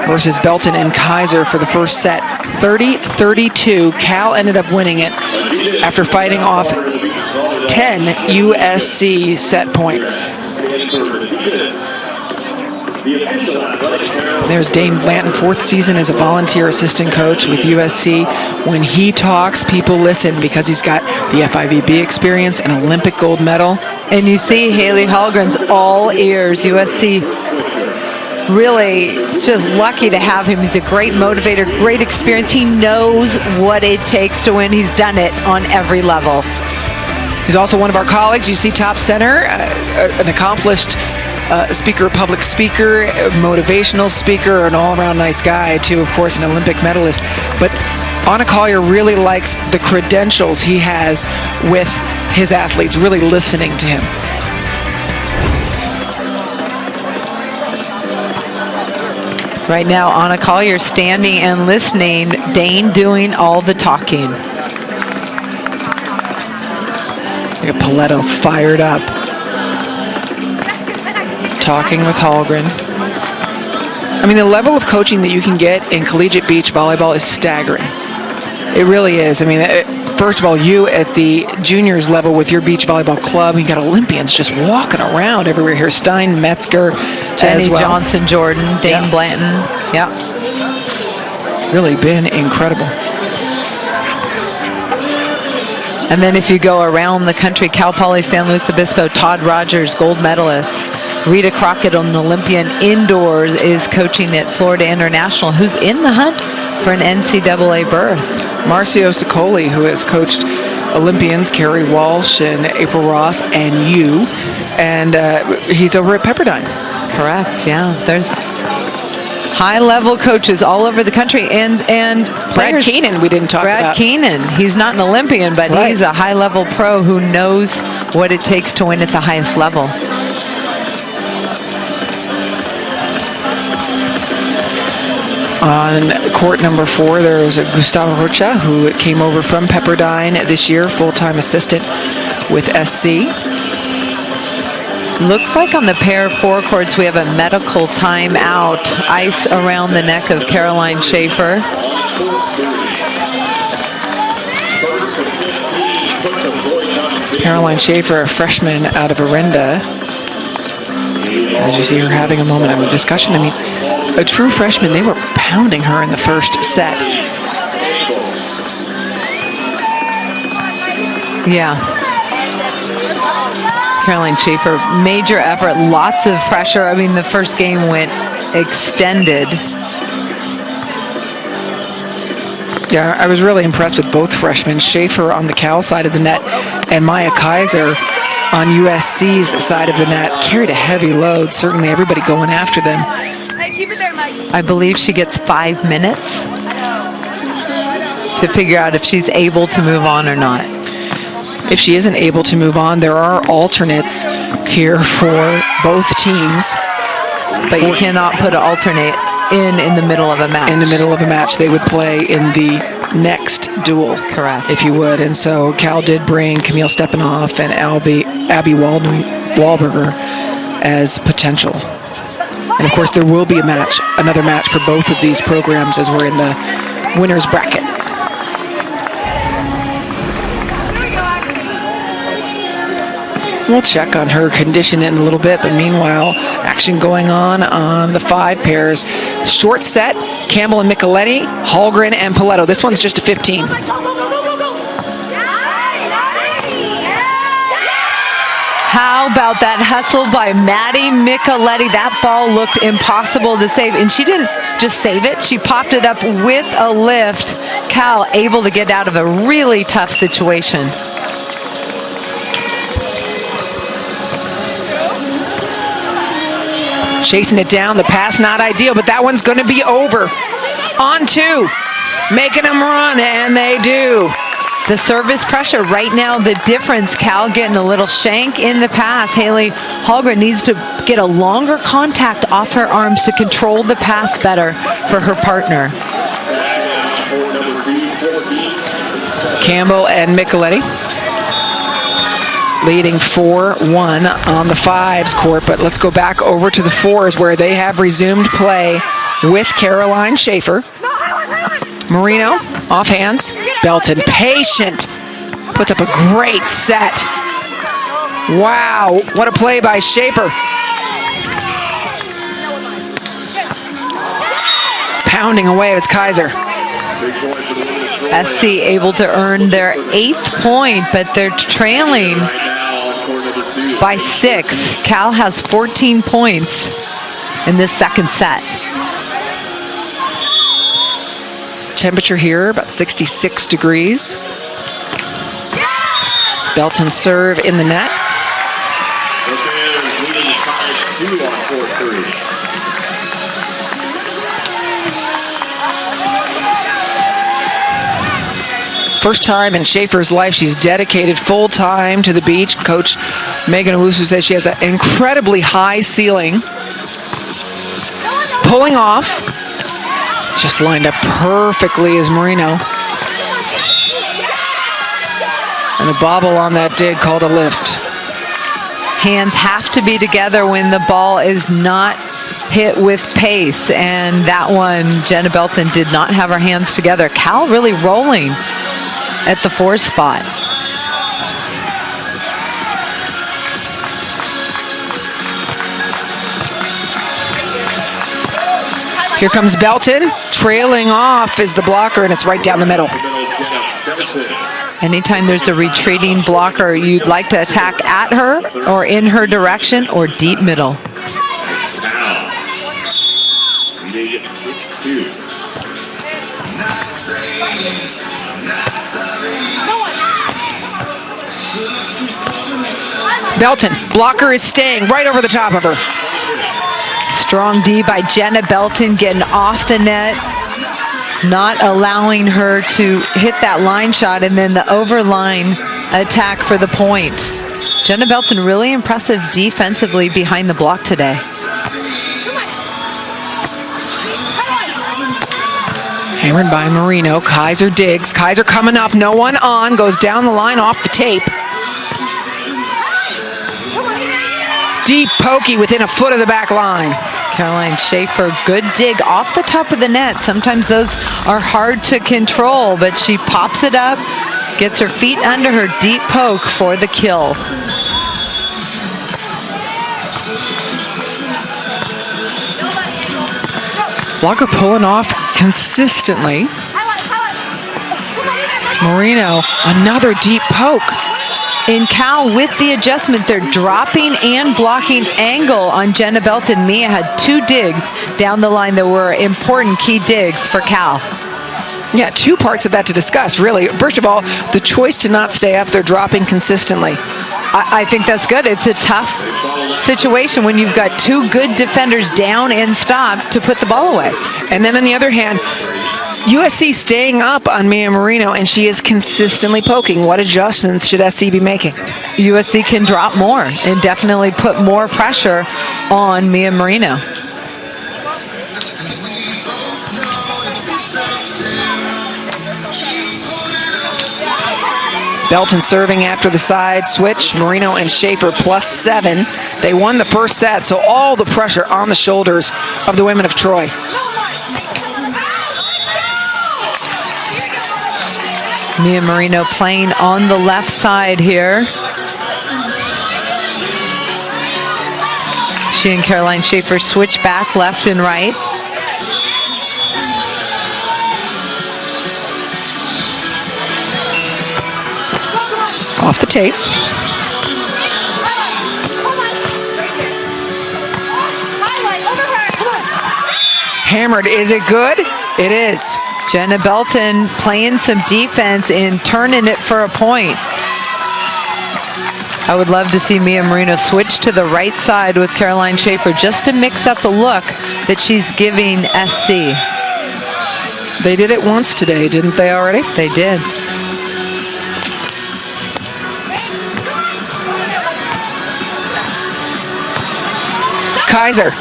versus Belton and Kaiser for the first set. 30-32. Cal ended up winning it after fighting off 10 USC set points. There's Dane Blanton, 4th season as a volunteer assistant coach with USC. When he talks, people listen because he's got the FIVB experience, an Olympic gold medal. And you see Haley Hallgren's all ears. USC really just lucky to have him. He's a great motivator, great experience. He knows what it takes to win. He's done it on every level. He's also one of our colleagues. You see top center, an accomplished speaker, public speaker, motivational speaker, an all-around nice guy too, of course, an Olympic medalist. But Anna Collier really likes the credentials he has with his athletes, really listening to him. Right now, Anna Collier standing and listening, Dane doing all the talking. Look at Poletto fired up. Talking with Hallgren. I mean, the level of coaching that you can get in collegiate beach volleyball is staggering. It really is. I mean, first of all, you at the juniors level with your beach volleyball club, you got Olympians just walking around everywhere here. Stein Metzger, Jenny as well. Johnson, Jordan, Dane Blanton. Yeah. Really been incredible. And then if you go around the country, Cal Poly San Luis Obispo, Todd Rogers, gold medalist. Rita Crockett, an Olympian indoors, is coaching at Florida International, who's in the hunt for an NCAA berth. Marcio Sicoli, who has coached Olympians, Carrie Walsh and April Ross and you, and he's over at Pepperdine. Correct, yeah. There's high-level coaches all over the country, and Brad Keenan we didn't talk about. Brad Keenan, he's not an Olympian, but right. He's a high-level pro who knows what it takes to win at the highest level. On court number 4, there's Gustavo Rocha, who came over from Pepperdine this year, full-time assistant with SC. Looks like on the pair of forecourts we have a medical timeout. Ice around the neck of Caroline Schafer. Caroline Schafer, a freshman out of Arenda. As you see her having a moment of a discussion. I mean, a true freshman, they were pounding her in the first set. Yeah. Caroline Schafer, major effort, lots of pressure. I mean, the first game went extended. Yeah, I was really impressed with both freshmen. Schafer on the Cal side of the net and Maya Kaiser on USC's side of the net. Carried a heavy load, certainly everybody going after them. Hey, keep it there, Mike. I believe she gets 5 minutes to figure out if she's able to move on or not. If she isn't able to move on, there are alternates here for both teams. But you cannot put an alternate in the middle of a match. In the middle of a match, they would play in the next duel. Correct. If you would. And so Cal did bring Camille Stepanoff and Abby Wahlberger as potential. And of course, there will be another match for both of these programs as we're in the winner's bracket. We'll check on her condition in a little bit, but meanwhile, action going on the 5 pairs. Short set, Campbell and Micheletti, Hallgren and Poletto. This one's just a 15. How about that hustle by Maddie Micheletti? That ball looked impossible to save, and she didn't just save it. She popped it up with a lift. Cal able to get out of a really tough situation. Chasing it down, the pass not ideal, but that one's going to be over. On 2, making them run, and they do. The service pressure right now, the difference, Cal getting a little shank in the pass. Haley Hallgren needs to get a longer contact off her arms to control the pass better for her partner. Campbell and Micheletti leading 4-1 on the 5s court, but let's go back over to the 4s where they have resumed play with Caroline Schafer. Merino, off hands. Belton, patient, puts up a great set. Wow, what a play by Schafer. Pounding away, it's Kaiser. SC able to earn their 8th point, but they're trailing by 6. Cal has 14 points in this second set. Temperature here about 66 degrees. Belton serve in the net. First time in Schafer's life she's dedicated full time to the beach. Coach Megan Owusu says she has an incredibly high ceiling. Pulling off. Just lined up perfectly as Merino. And a bobble on that dig called a lift. Hands have to be together when the ball is not hit with pace. And that one, Jenna Belton did not have her hands together. Cal really rolling at the 4 spot. Here comes Belton, trailing off is the blocker, and it's right down the middle. Anytime there's a retreating blocker, you'd like to attack at her or in her direction or deep middle. Belton, blocker is staying right over the top of her. Strong D by Jenna Belton getting off the net, not allowing her to hit that line shot, and then the overline attack for the point. Jenna Belton really impressive defensively behind the block today. Hammered by Merino. Kaiser digs. Kaiser coming up, no one on, goes down the line off the tape. Deep pokey within a foot of the back line. Caroline Schafer, good dig off the top of the net. Sometimes those are hard to control, but she pops it up, gets her feet under her deep poke for the kill. Blocker pulling off consistently. Merino, another deep poke. In Cal, with the adjustment, they're dropping and blocking angle on Jenna Belton. Mia had 2 digs down the line that were important key digs for Cal. Yeah, 2 parts of that to discuss, really. First of all, the choice to not stay up, they're dropping consistently. I think that's good. It's a tough situation when you've got 2 good defenders down and stopped to put the ball away. And then on the other hand, USC staying up on Mia Merino, and she is consistently poking. What adjustments should SC be making? USC can drop more and definitely put more pressure on Mia Merino. Belton serving after the side switch. Merino and Schafer +7. They won the first set, so all the pressure on the shoulders of the women of Troy. Mia Merino playing on the left side here. She and Caroline Schafer switch back left and right. Off the tape. Hammered, is it good? It is. Jenna Belton playing some defense and turning it for a point. I would love to see Mia Merino switch to the right side with Caroline Schafer just to mix up the look that she's giving SC. They did it once today, didn't they already? They did. Kaiser.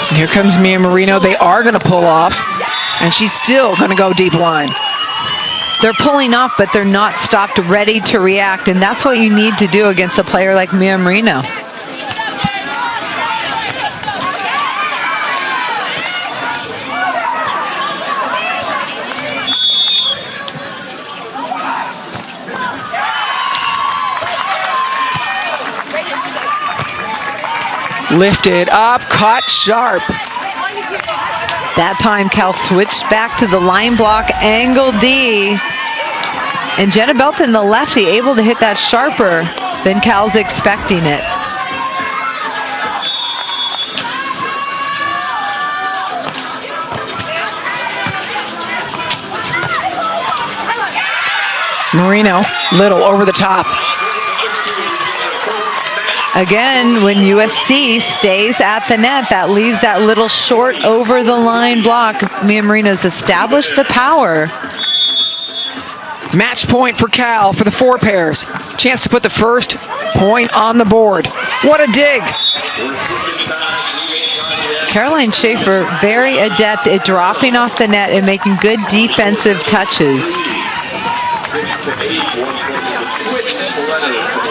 And here comes Mia Merino. They are going to pull off, and she's still going to go deep line. They're pulling off, but they're not stopped, ready to react, and that's what you need to do against a player like Mia Merino. Lifted up, caught sharp. That time Cal switched back to the line block, angle D. And Jenna Belton, the lefty, able to hit that sharper than Cal's expecting it. Merino, little over the top. Again, when USC stays at the net, that leaves that little short over the line block. Mia Merino's established the power. Match point for Cal for the 4 pairs. Chance to put the first point on the board. What a dig. Caroline Schafer, very adept at dropping off the net and making good defensive touches. 6-8, switch to Poletto.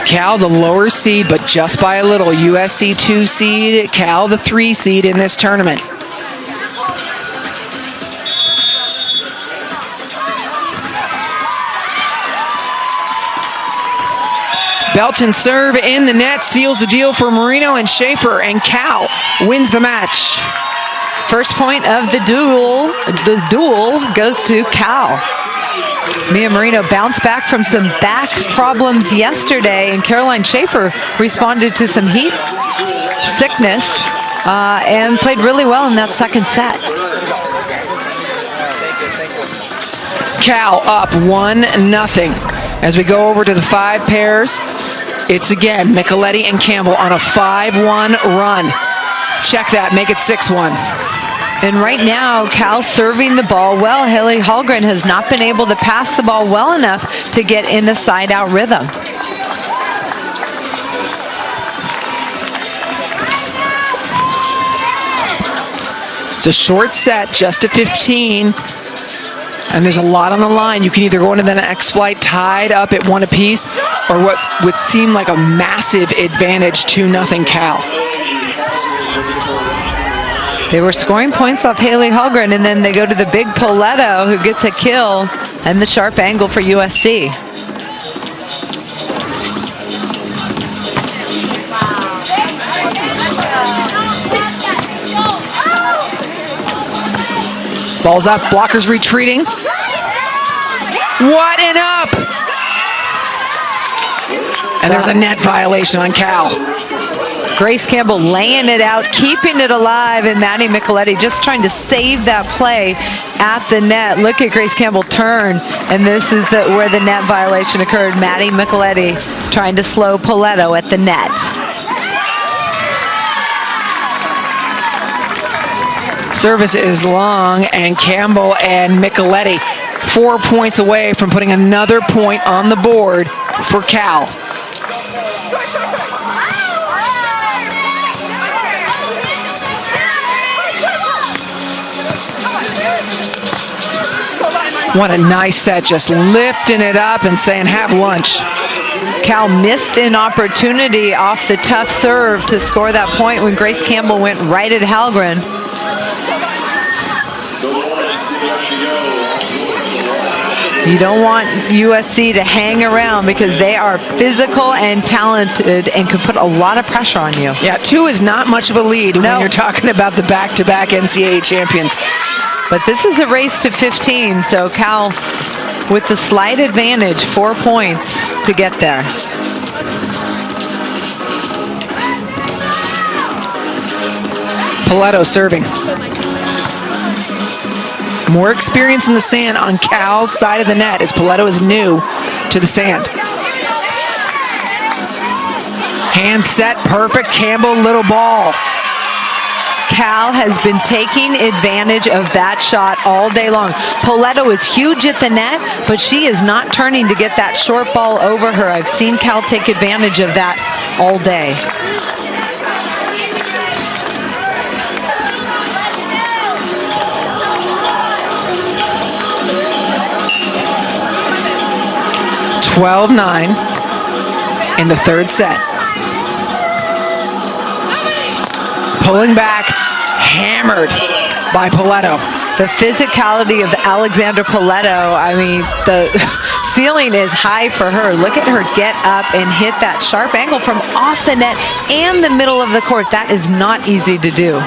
Cal, the lower seed, but just by a little. USC 2 seed, Cal the 3 seed in this tournament. Belton serve in the net, seals the deal for Merino and Schafer, and Cal wins the match. First point of the duel goes to Cal. Mia Merino bounced back from some back problems yesterday, and Caroline Schafer responded to some heat sickness and played really well in that second set. Cal up 1-0. As we go over to the 5 pairs, it's again Micheletti and Campbell on a 5-1 run. Check that, make it 6-1. And right now, Cal serving the ball well. Haley Hallgren has not been able to pass the ball well enough to get in a side-out rhythm. It's a short set, just a 15. And there's a lot on the line. You can either go into the next flight tied up at 1 apiece, or what would seem like a massive advantage, 2-0 Cal. They were scoring points off Hallgren, and then they go to the big Poletto, who gets a kill, and the sharp angle for USC. Ball's up, blockers retreating. What an up! And there's a net violation on Cal. Grace Campbell laying it out, keeping it alive, and Maddie Micheletti just trying to save that play at the net. Look at Grace Campbell turn, and this is where the net violation occurred. Maddie Micheletti trying to slow Poletto at the net. Service is long, and Campbell and Micheletti 4 points away from putting another point on the board for Cal. What a nice set, just lifting it up and saying, have lunch. Cal missed an opportunity off the tough serve to score that point when Grace Campbell went right at Hallgren. You don't want USC to hang around because they are physical and talented and can put a lot of pressure on you. Yeah, 2 is not much of a lead when you're talking about the back-to-back NCAA champions. But this is a race to 15, so Cal with the slight advantage, 4 points to get there. Poletto serving. More experience in the sand on Cal's side of the net as Poletto is new to the sand. Hand set, perfect. Campbell, little ball. Cal has been taking advantage of that shot all day long. Poletto is huge at the net, but she is not turning to get that short ball over her. I've seen Cal take advantage of that all day. (12-9) in the third set. Pulling back, hammered by Poletto. The physicality of Alexandra Poletto, I mean, the ceiling is high for her. Look at her get up and hit that sharp angle from off the net and the middle of the court. That is not easy to do.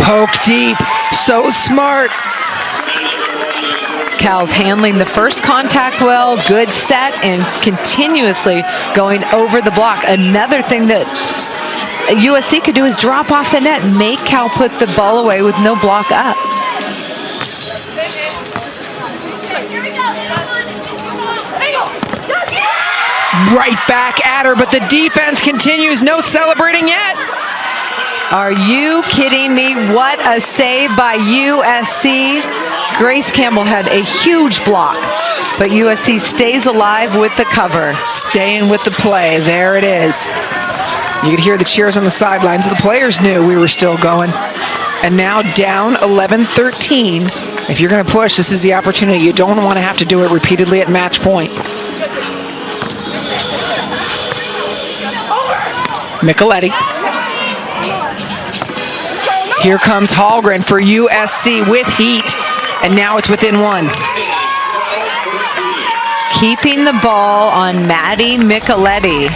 Poke deep, so smart. Cal's handling the first contact well, good set, and continuously going over the block. Another thing that USC could do is drop off the net and make Cal put the ball away with no block up. Right back at her, but the defense continues. No celebrating yet. Are you kidding me? What a save by USC. Grace Campbell had a huge block, but USC stays alive with the cover. Staying with the play. There it is. You could hear the cheers on the sidelines. The players knew we were still going. And now down 11-13. If you're going to push, this is the opportunity. You don't want to have to do it repeatedly at match point. Micheletti. Here comes Hallgren for USC with heat, and now it's within 1. Keeping the ball on Maddie Micheletti.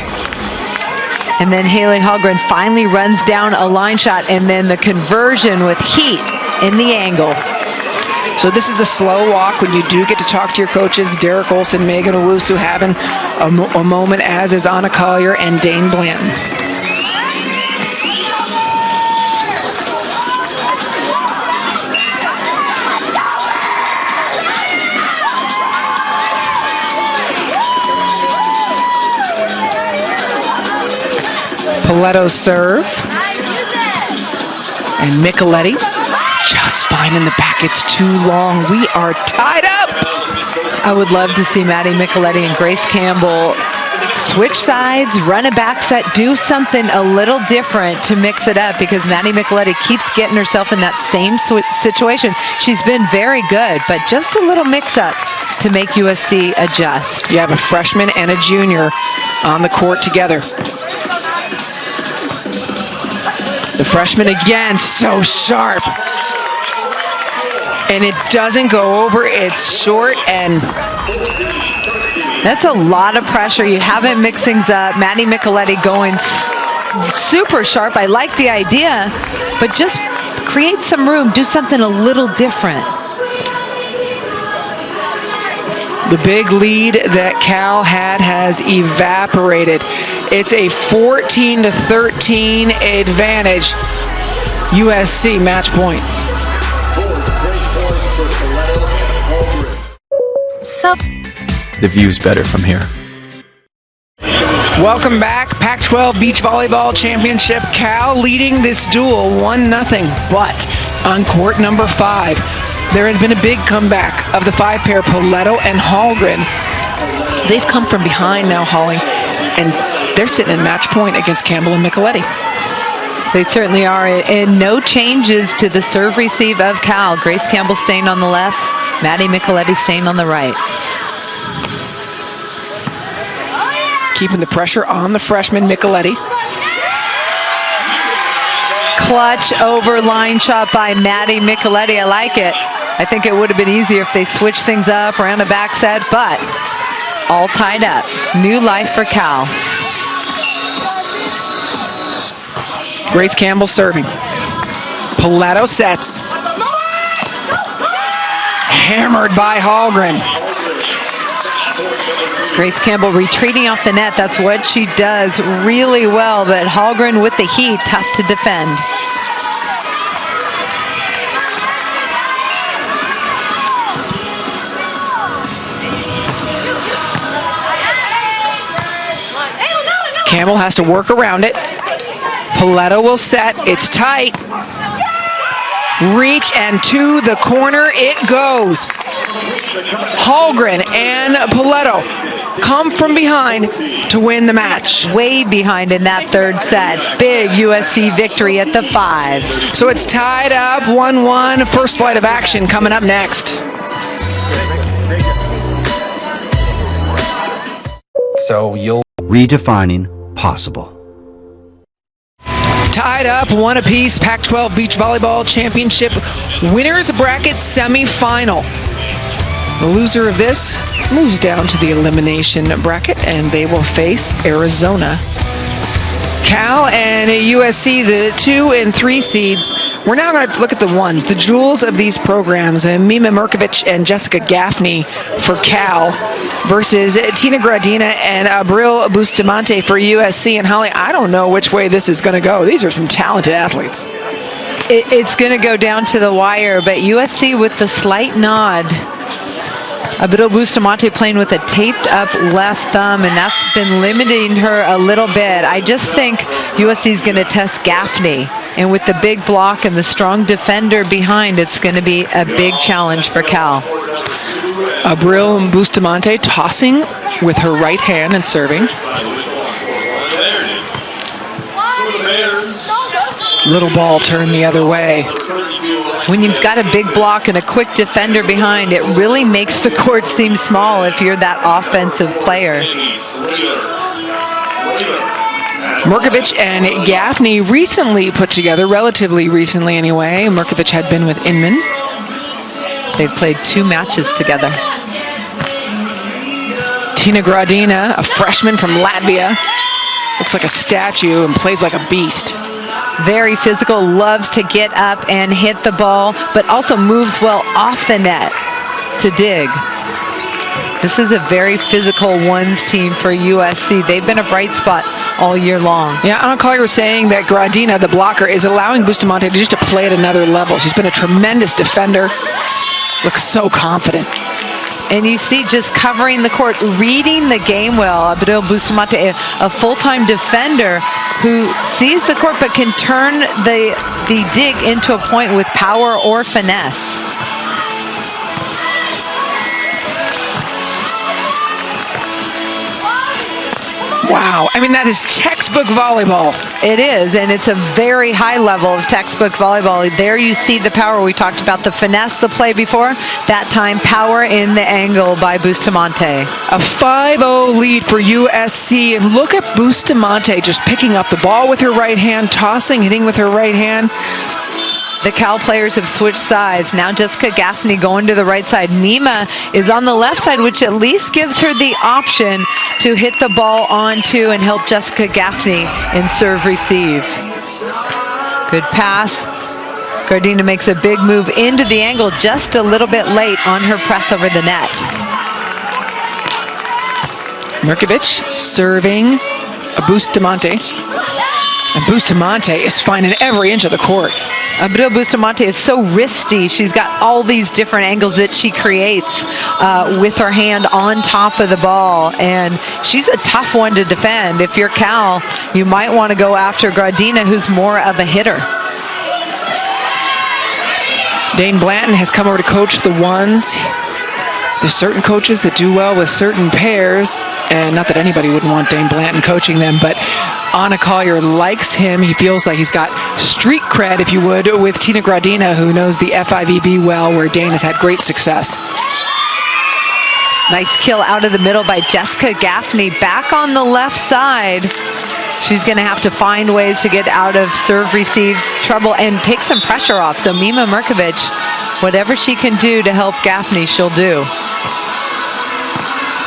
And then Haley Hallgren finally runs down a line shot, and then the conversion with heat in the angle. So this is a slow walk when you do get to talk to your coaches, Derek Olson, Megan Owusu having a moment, as is Anna Collier and Dane Blanton. Poletto serve. And Micheletti just fine in the back. It's too long. We are tied up. I would love to see Maddie Micheletti and Grace Campbell Switch sides, run a back set, do something a little different to mix it up, because Maddie Micheletti keeps getting herself in that same situation. She's been very good, but just a little mix up to make USC adjust. You have a freshman and a junior on the court together. The freshman again, so sharp. And it doesn't go over, it's short, and that's a lot of pressure. You haven't mixed things up. Maddie Micheletti going super sharp. I like the idea, but just create some room, do something a little different. The big lead that Cal had has evaporated. It's a 14-13 advantage. USC match point. So The view's better from here. Welcome back. Pac-12 Beach Volleyball Championship. Cal leading this duel 1-0. But on court number 5, there has been a big comeback of the 5-pair Poletto and Hallgren. They've come from behind now, Holly, and they're sitting in match point against Campbell and Micheletti. they certainly are, and no changes to the serve receive of Cal. Grace Campbell staying on the left, Maddie Micheletti staying on the right. Keeping the pressure on the freshman Micheletti. Clutch over line shot by Maddie Micheletti. I like it. I think it would have been easier if they switched things up around the back set, but all tied up. New life for Cal. Grace Campbell serving. Poletto sets. Hammered by Hallgren. Grace Campbell retreating off the net. That's what she does really well, but Hallgren with the heat, tough to defend. Campbell has to work around it. Poletto will set. It's tight. Reach and to the corner it goes. Hallgren and Poletto come from behind to win the match. Way behind in that third set. Big USC victory at the 5s. So it's tied up 1-1. First flight of action coming up next. So you'll Redefining possible. Tied up, one apiece, Pac-12 Beach Volleyball Championship winners bracket semifinal. The loser of this moves down to the elimination bracket, and they will face Arizona. Cal and USC, the 2 and 3 seeds. We're now going to look at the ones, the jewels of these programs. Mima Mirkovic and Jessica Gaffney for Cal versus Tina Graudina and Abril Bustamante for USC. And Holly, I don't know which way this is going to go. These are some talented athletes. It's going to go down to the wire, but USC with the slight nod. Abril Bustamante playing with a taped up left thumb, and that's been limiting her a little bit. I just think USC is going to test Gaffney, and with the big block and the strong defender behind, it's going to be a big challenge for Cal. Abril Bustamante tossing with her right hand and serving. Little ball turned the other way. When you've got a big block and a quick defender behind, it really makes the court seem small if you're that offensive player. Mirkovic and Gaffney recently put together, relatively recently anyway. Mirkovic had been with Inman. They've played 2 matches together. Tina Graudina, a freshman from Latvia, looks like a statue and plays like a beast. Very physical, loves to get up and hit the ball, but also moves well off the net to dig. This is a very physical ones team for USC. They've been a bright spot all year long. Yeah, Anna Collier was saying that Graudina, the blocker, is allowing Bustamante just to play at another level. She's been a tremendous defender. Looks so confident. And you see just covering the court, reading the game well. Abril Bustamante, a full-time defender who sees the court but can turn the dig into a point with power or finesse. Wow. I mean, that is textbook volleyball. It is, and it's a very high level of textbook volleyball. There you see the power. We talked about the finesse, the play before. That time, power in the angle by Bustamante. A 5-0 lead for USC. And look at Bustamante just picking up the ball with her right hand, tossing, hitting with her right hand. The Cal players have switched sides. Now Jessica Gaffney going to the right side. Mima is on the left side, which at least gives her the option to hit the ball onto and help Jessica Gaffney in serve receive. Good pass. Graudina makes a big move into the angle, just a little bit late on her press over the net. Mirkovic serving Bustamante. And Bustamante is finding every inch of the court. Abril Bustamante is so wristy. She's got all these different angles that she creates with her hand on top of the ball, and she's a tough one to defend. If you're Cal, you might want to go after Graudina, who's more of a hitter. Dane Blanton has come over to coach the ones. There's certain coaches that do well with certain pairs, and not that anybody wouldn't want Dane Blanton coaching them, but Anna Collier likes him. He feels like he's got street cred, if you would, with Tina Graudina, who knows the FIVB well, where Dane has had great success. Nice kill out of the middle by Jessica Gaffney. Back on the left side. She's going to have to find ways to get out of serve-receive trouble and take some pressure off. So Mima Mirkovic, whatever she can do to help Gaffney, she'll do.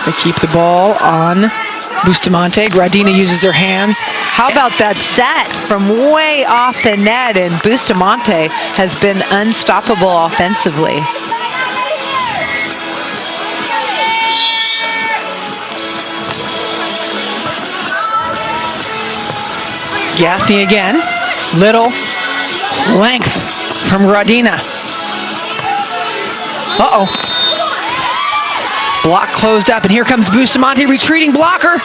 They keep the ball on Bustamante. Graudina uses her hands. How about that set from way off the net? And Bustamante has been unstoppable offensively. Gaffney again. Little length from Graudina. Uh-oh. Block closed up, and here comes Bustamante, retreating blocker.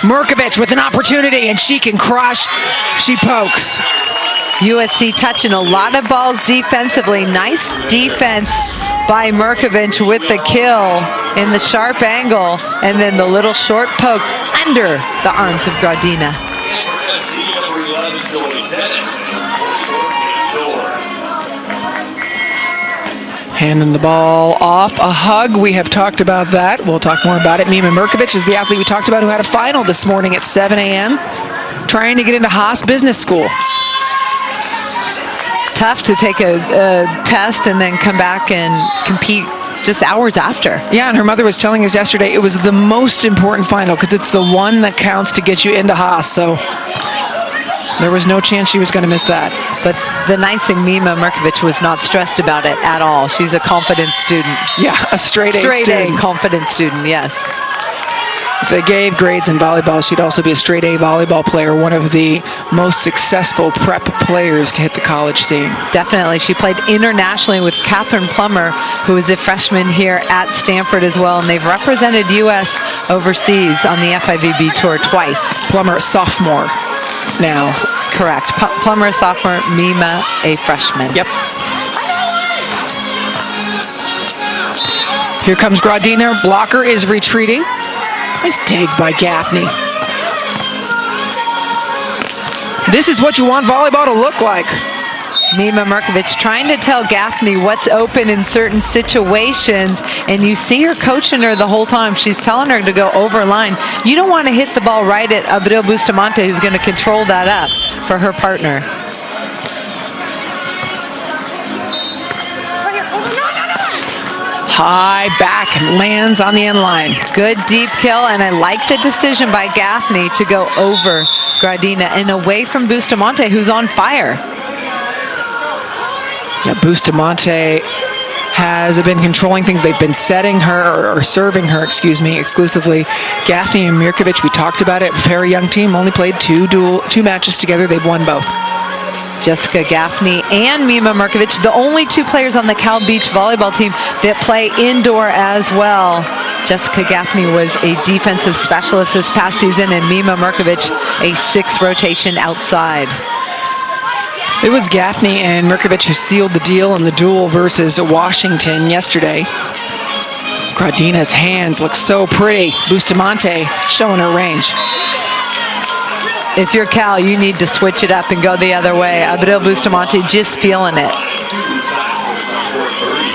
Mirkovic with an opportunity, and she can crush. She pokes. USC touching a lot of balls defensively. Nice defense by Mirkovic with the kill in the sharp angle, and then the little short poke under the arms of Graudina. Handing the ball off. A hug, we have talked about that. We'll talk more about it. Mima Mirkovic is the athlete we talked about who had a final this morning at 7 a.m. trying to get into Haas Business School. Tough to take a test and then come back and compete just hours after. Yeah, and her mother was telling us yesterday it was the most important final because it's the one that counts to get you into Haas. So there was no chance she was going to miss that. But the nice thing, Mima Mirkovic was not stressed about it at all. She's a confident student. Yeah, a straight A student. Confident student, yes. If they gave grades in volleyball, she'd also be a straight A volleyball player, one of the most successful prep players to hit the college scene. Definitely. She played internationally with Catherine Plummer, who is a freshman here at Stanford as well, and they've represented U.S. overseas on the FIVB tour twice. Plummer, a sophomore now. Correct. Plummer, a sophomore, Mima, a freshman. Yep. Here comes Graudina. Blocker is retreating. Nice dig by Gaffney. This is what you want volleyball to look like. Mima Mirkovic trying to tell Gaffney what's open in certain situations, and you see her coaching her the whole time. She's telling her to go over line. You don't want to hit the ball right at Abril Bustamante, who's going to control that up for her partner. High back and lands on the end line. Good deep kill, and I like the decision by Gaffney to go over Graudina and away from Bustamante, who's on fire. Yeah, Bustamante has been controlling things. They've been setting her, or serving her, excuse me, exclusively. Gaffney and Mirkovic, we talked about it, very young team, only played two matches together. They've won both. Jessica Gaffney and Mima Mirkovic, the only two players on the Cal Beach volleyball team that play indoor as well. Jessica Gaffney was a defensive specialist this past season, and Mima Mirkovic a 6 rotation outside. It was Gaffney and Mirkovic who sealed the deal in the duel versus Washington yesterday. Graudina's hands look so pretty. Bustamante showing her range. If you're Cal, you need to switch it up and go the other way. Abril Bustamante just feeling it.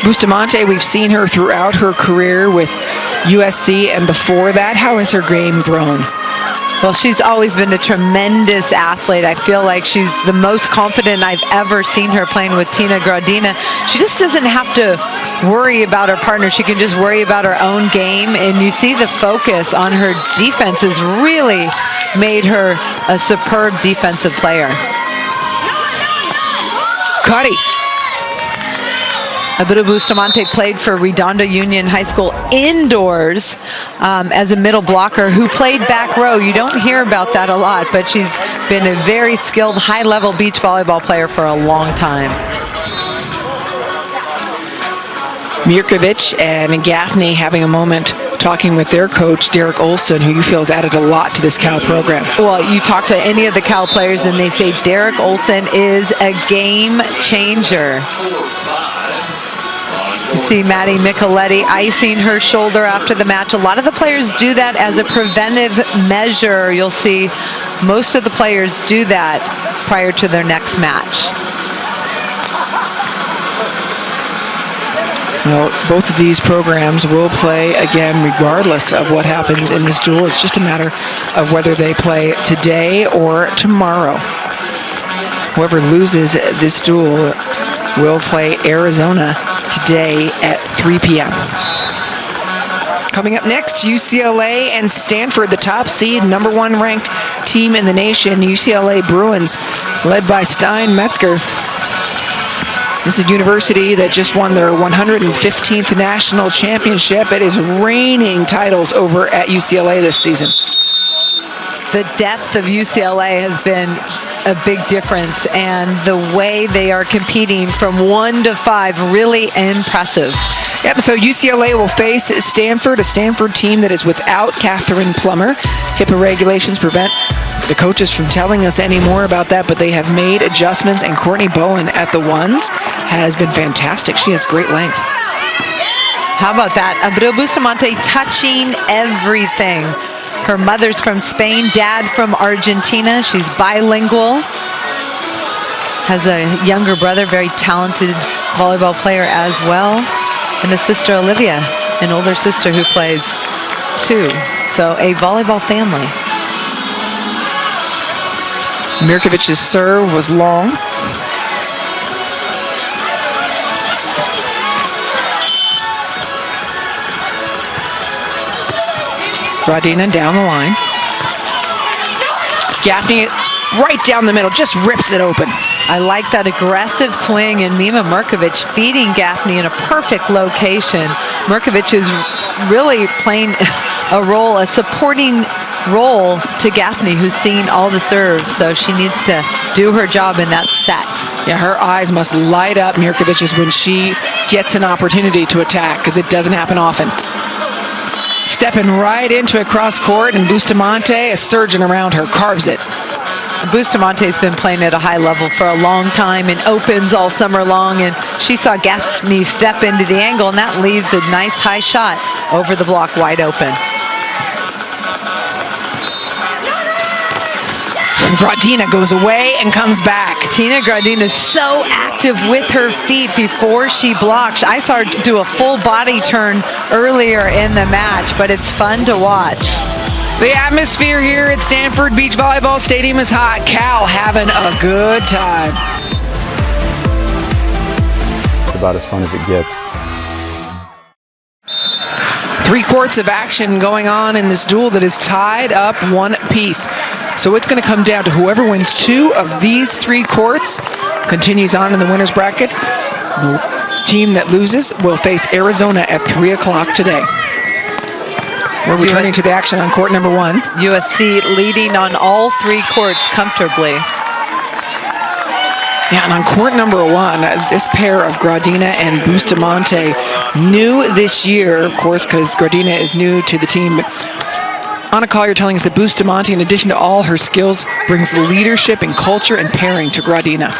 Bustamante, we've seen her throughout her career with USC and before that. How has her game grown? Well, she's always been a tremendous athlete. I feel like she's the most confident I've ever seen her playing with Tina Graudina. She just doesn't have to worry about her partner. She can just worry about her own game. And you see the focus on her defense has really made her a superb defensive player. Cuddy. Abril Bustamante played for Redondo Union High School indoors as a middle blocker who played back row. You don't hear about that a lot, but she's been a very skilled, high-level beach volleyball player for a long time. Mirkovic and Gaffney having a moment talking with their coach, Derek Olson, who you feel has added a lot to this Cal program. Well, you talk to any of the Cal players and they say Derek Olson is a game changer. You see Maddie Micheletti icing her shoulder after the match. A lot of the players do that as a preventive measure. You'll see most of the players do that prior to their next match. Well, both of these programs will play again regardless of what happens in this duel. It's just a matter of whether they play today or tomorrow. Whoever loses this duel will play Arizona today at 3 p.m. Coming up next, UCLA and Stanford, the top seed, #1 ranked team in the nation. UCLA Bruins, led by Stein Metzger. This is a university that just won their 115th national championship. It is reigning titles over at UCLA this season. The depth of UCLA has been a big difference, and the way they are competing from 1 to 5, really impressive. Yep, so UCLA will face Stanford, a Stanford team that is without Catherine Plummer. HIPAA regulations prevent the coaches from telling us any more about that, but they have made adjustments, and Courtney Bowen at the ones has been fantastic. She has great length. How about that? Abril Bustamante touching everything. Her mother's from Spain, dad from Argentina. She's bilingual. Has a younger brother, very talented volleyball player as well. And a sister, Olivia, an older sister who plays too. So a volleyball family. Mirkovic's serve was long. Graudina down the line. Gaffney right down the middle, just rips it open. I like that aggressive swing, and Mima Mirkovic feeding Gaffney in a perfect location. Mirkovic is really playing a role, a supporting role to Gaffney, who's seen all the serves, so she needs to do her job in that set. Yeah, her eyes must light up, Mirkovic's, when she gets an opportunity to attack, because it doesn't happen often. Stepping right into it cross court, and Bustamante, a surgeon around her, carves it. Bustamante's been playing at a high level for a long time and opens all summer long, and she saw Gaffney step into the angle, and that leaves a nice high shot over the block wide open. Graudina goes away and comes back. Tina Graudina is so active with her feet before she blocks. I saw her do a full body turn earlier in the match, but it's fun to watch. The atmosphere here at Stanford Beach Volleyball Stadium is hot. Cal having a good time. It's about as fun as it gets. 3 courts of action going on in this duel that is tied up 1 apiece. So it's going to come down to whoever wins 2 of these 3 courts continues on in the winner's bracket. The team that loses will face Arizona at 3 o'clock today. We're returning to the action on court #1. USC leading on all 3 courts comfortably. Yeah, and on court #1, this pair of Graudina and Bustamante, new this year, of course, because Graudina is new to the team. Anna Collier telling us that Bustamante, in addition to all her skills, brings leadership and culture and pairing to Graudina.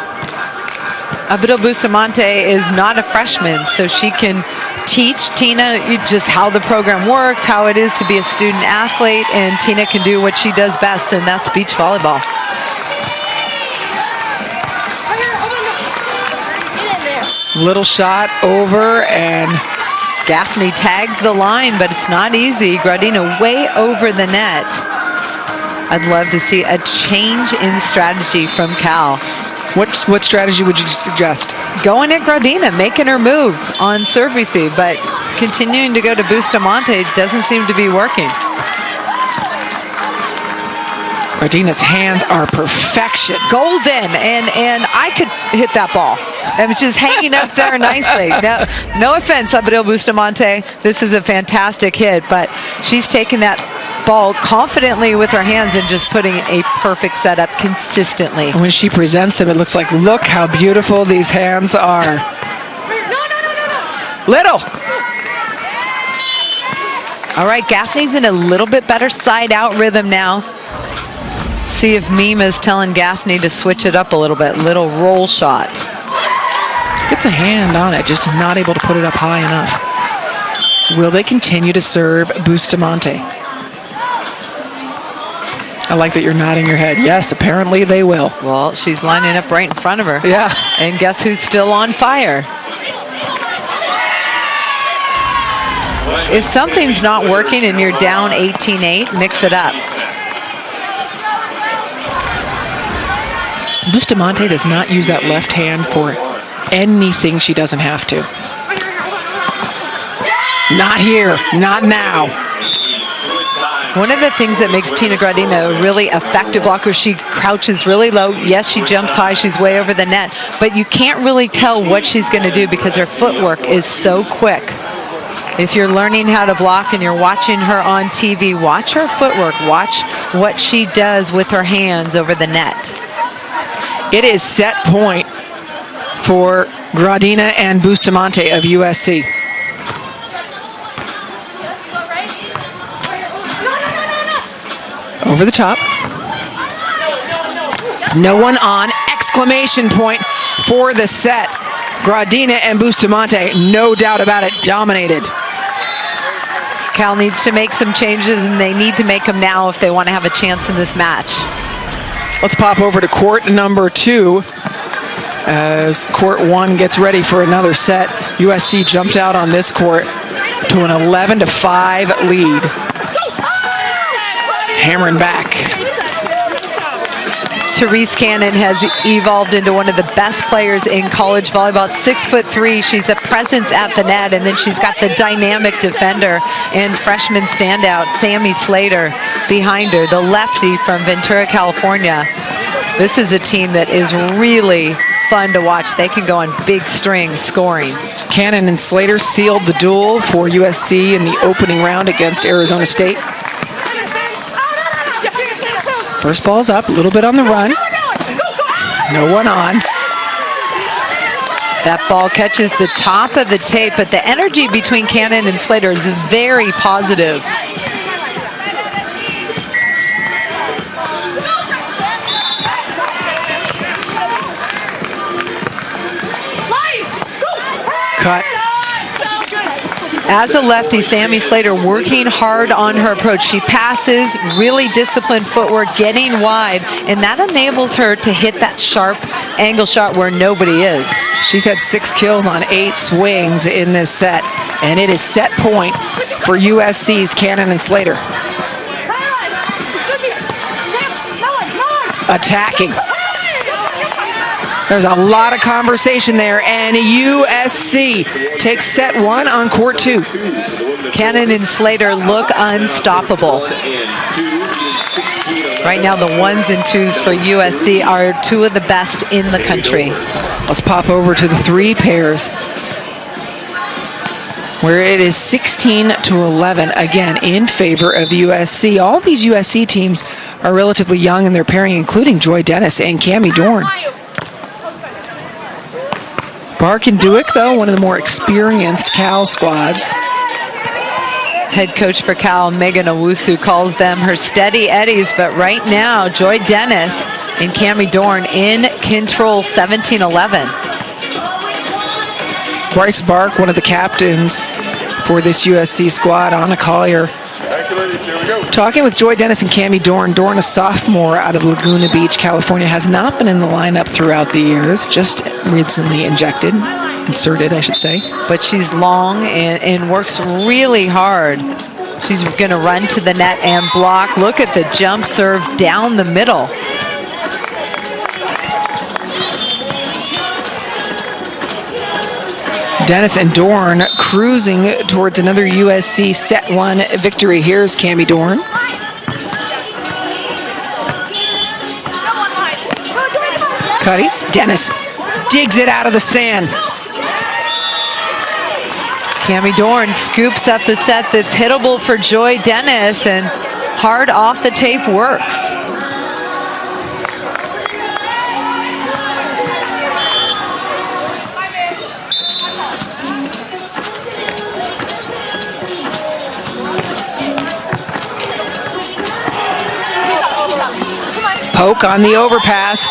Abdul Bustamante is not a freshman, so she can teach Tina just how the program works, how it is to be a student athlete, and Tina can do what she does best, and that's beach volleyball. Little shot over, and Gaffney tags the line, but it's not easy. Graudina way over the net. I'd love to see a change in strategy from Cal. what strategy would you suggest? Going at Graudina, making her move on serve receive, but continuing to go to Bustamante doesn't seem to be working. Graudina's hands are perfection. Golden, and I could hit that ball. It was just hanging up there nicely. No offense, Abdul Bustamante. This is a fantastic hit, but she's taking that ball confidently with her hands and just putting a perfect setup consistently. When she presents them, it looks like, look how beautiful these hands are. Little. All right, Gaffney's in a little bit better side out rhythm now. See if Mima's telling Gaffney to switch it up a little bit. Little roll shot. Gets a hand on it, just not able to put it up high enough. Will they continue to serve Bustamante? I like that you're nodding your head. Yes, apparently they will. Well, she's lining up right in front of her. Yeah. And guess who's still on fire? If something's not working and you're down 18-8, mix it up. Bustamante does not use that left hand for anything she doesn't have to. Not here, not now. One of the things that makes Tina Graudina a really effective blocker, she crouches really low. Yes, she jumps high, she's way over the net, but you can't really tell what she's going to do because her footwork is so quick. If you're learning how to block and you're watching her on TV, watch her footwork, watch what she does with her hands over the net. It is set point for Graudina and Bustamante of USC. Over the top. No one on. Exclamation point for the set. Graudina and Bustamante, no doubt about it, dominated. Cal needs to make some changes, and they need to make them now if they want to have a chance in this match. Let's pop over to court number 2 as court 1 gets ready for another set. USC jumped out on this court to an 11-5 lead. Hammering back. Therese Cannon has evolved into one of the best players in college volleyball. At 6'3", she's a presence at the net, and then she's got the dynamic defender and freshman standout, Sammy Slater, behind her, the lefty from Ventura, California. This is a team that is really fun to watch. They can go on big strings scoring. Cannon and Slater sealed the duel for USC in the opening round against Arizona State. First ball's up, a little bit on the run. No one on. That ball catches the top of the tape, but the energy between Cannon and Slater is very positive. Cut. As a lefty, Sammy Slater working hard on her approach. She passes, really disciplined footwork, getting wide, and that enables her to hit that sharp angle shot where nobody is. She's had 6 kills on 8 swings in this set, and it is set point for USC's Cannon and Slater. Attacking. There's a lot of conversation there, and USC takes set 1 on court 2. Cannon and Slater look unstoppable. Right now, the 1s and 2s for USC are 2 of the best in the country. Let's pop over to the 3 pairs, where it is 16-11, again, in favor of USC. All these USC teams are relatively young in their pairing, including Joy Dennis and Cammie Dorn. Bark and Dueck, though, one of the more experienced Cal squads. Head coach for Cal, Megan Owusu, calls them her steady eddies, but right now, Joy Dennis and Cammie Dorn in control, 17-11. Bryce Bark, one of the captains for this USC squad, Anna Collier, talking with Joy Dennis and Cammie Dorn. Dorn, a sophomore out of Laguna Beach, California, has not been in the lineup throughout the years, just recently inserted, I should say. But she's long and works really hard. She's going to run to the net and block. Look at the jump serve down the middle. Dennis and Dorn cruising towards another USC set 1 victory. Here's Cammie Dorn. Cuddy. Dennis digs it out of the sand. Cammie Dorn scoops up a set that's hittable for Joy Dennis, and hard off the tape works. Poke on the overpass.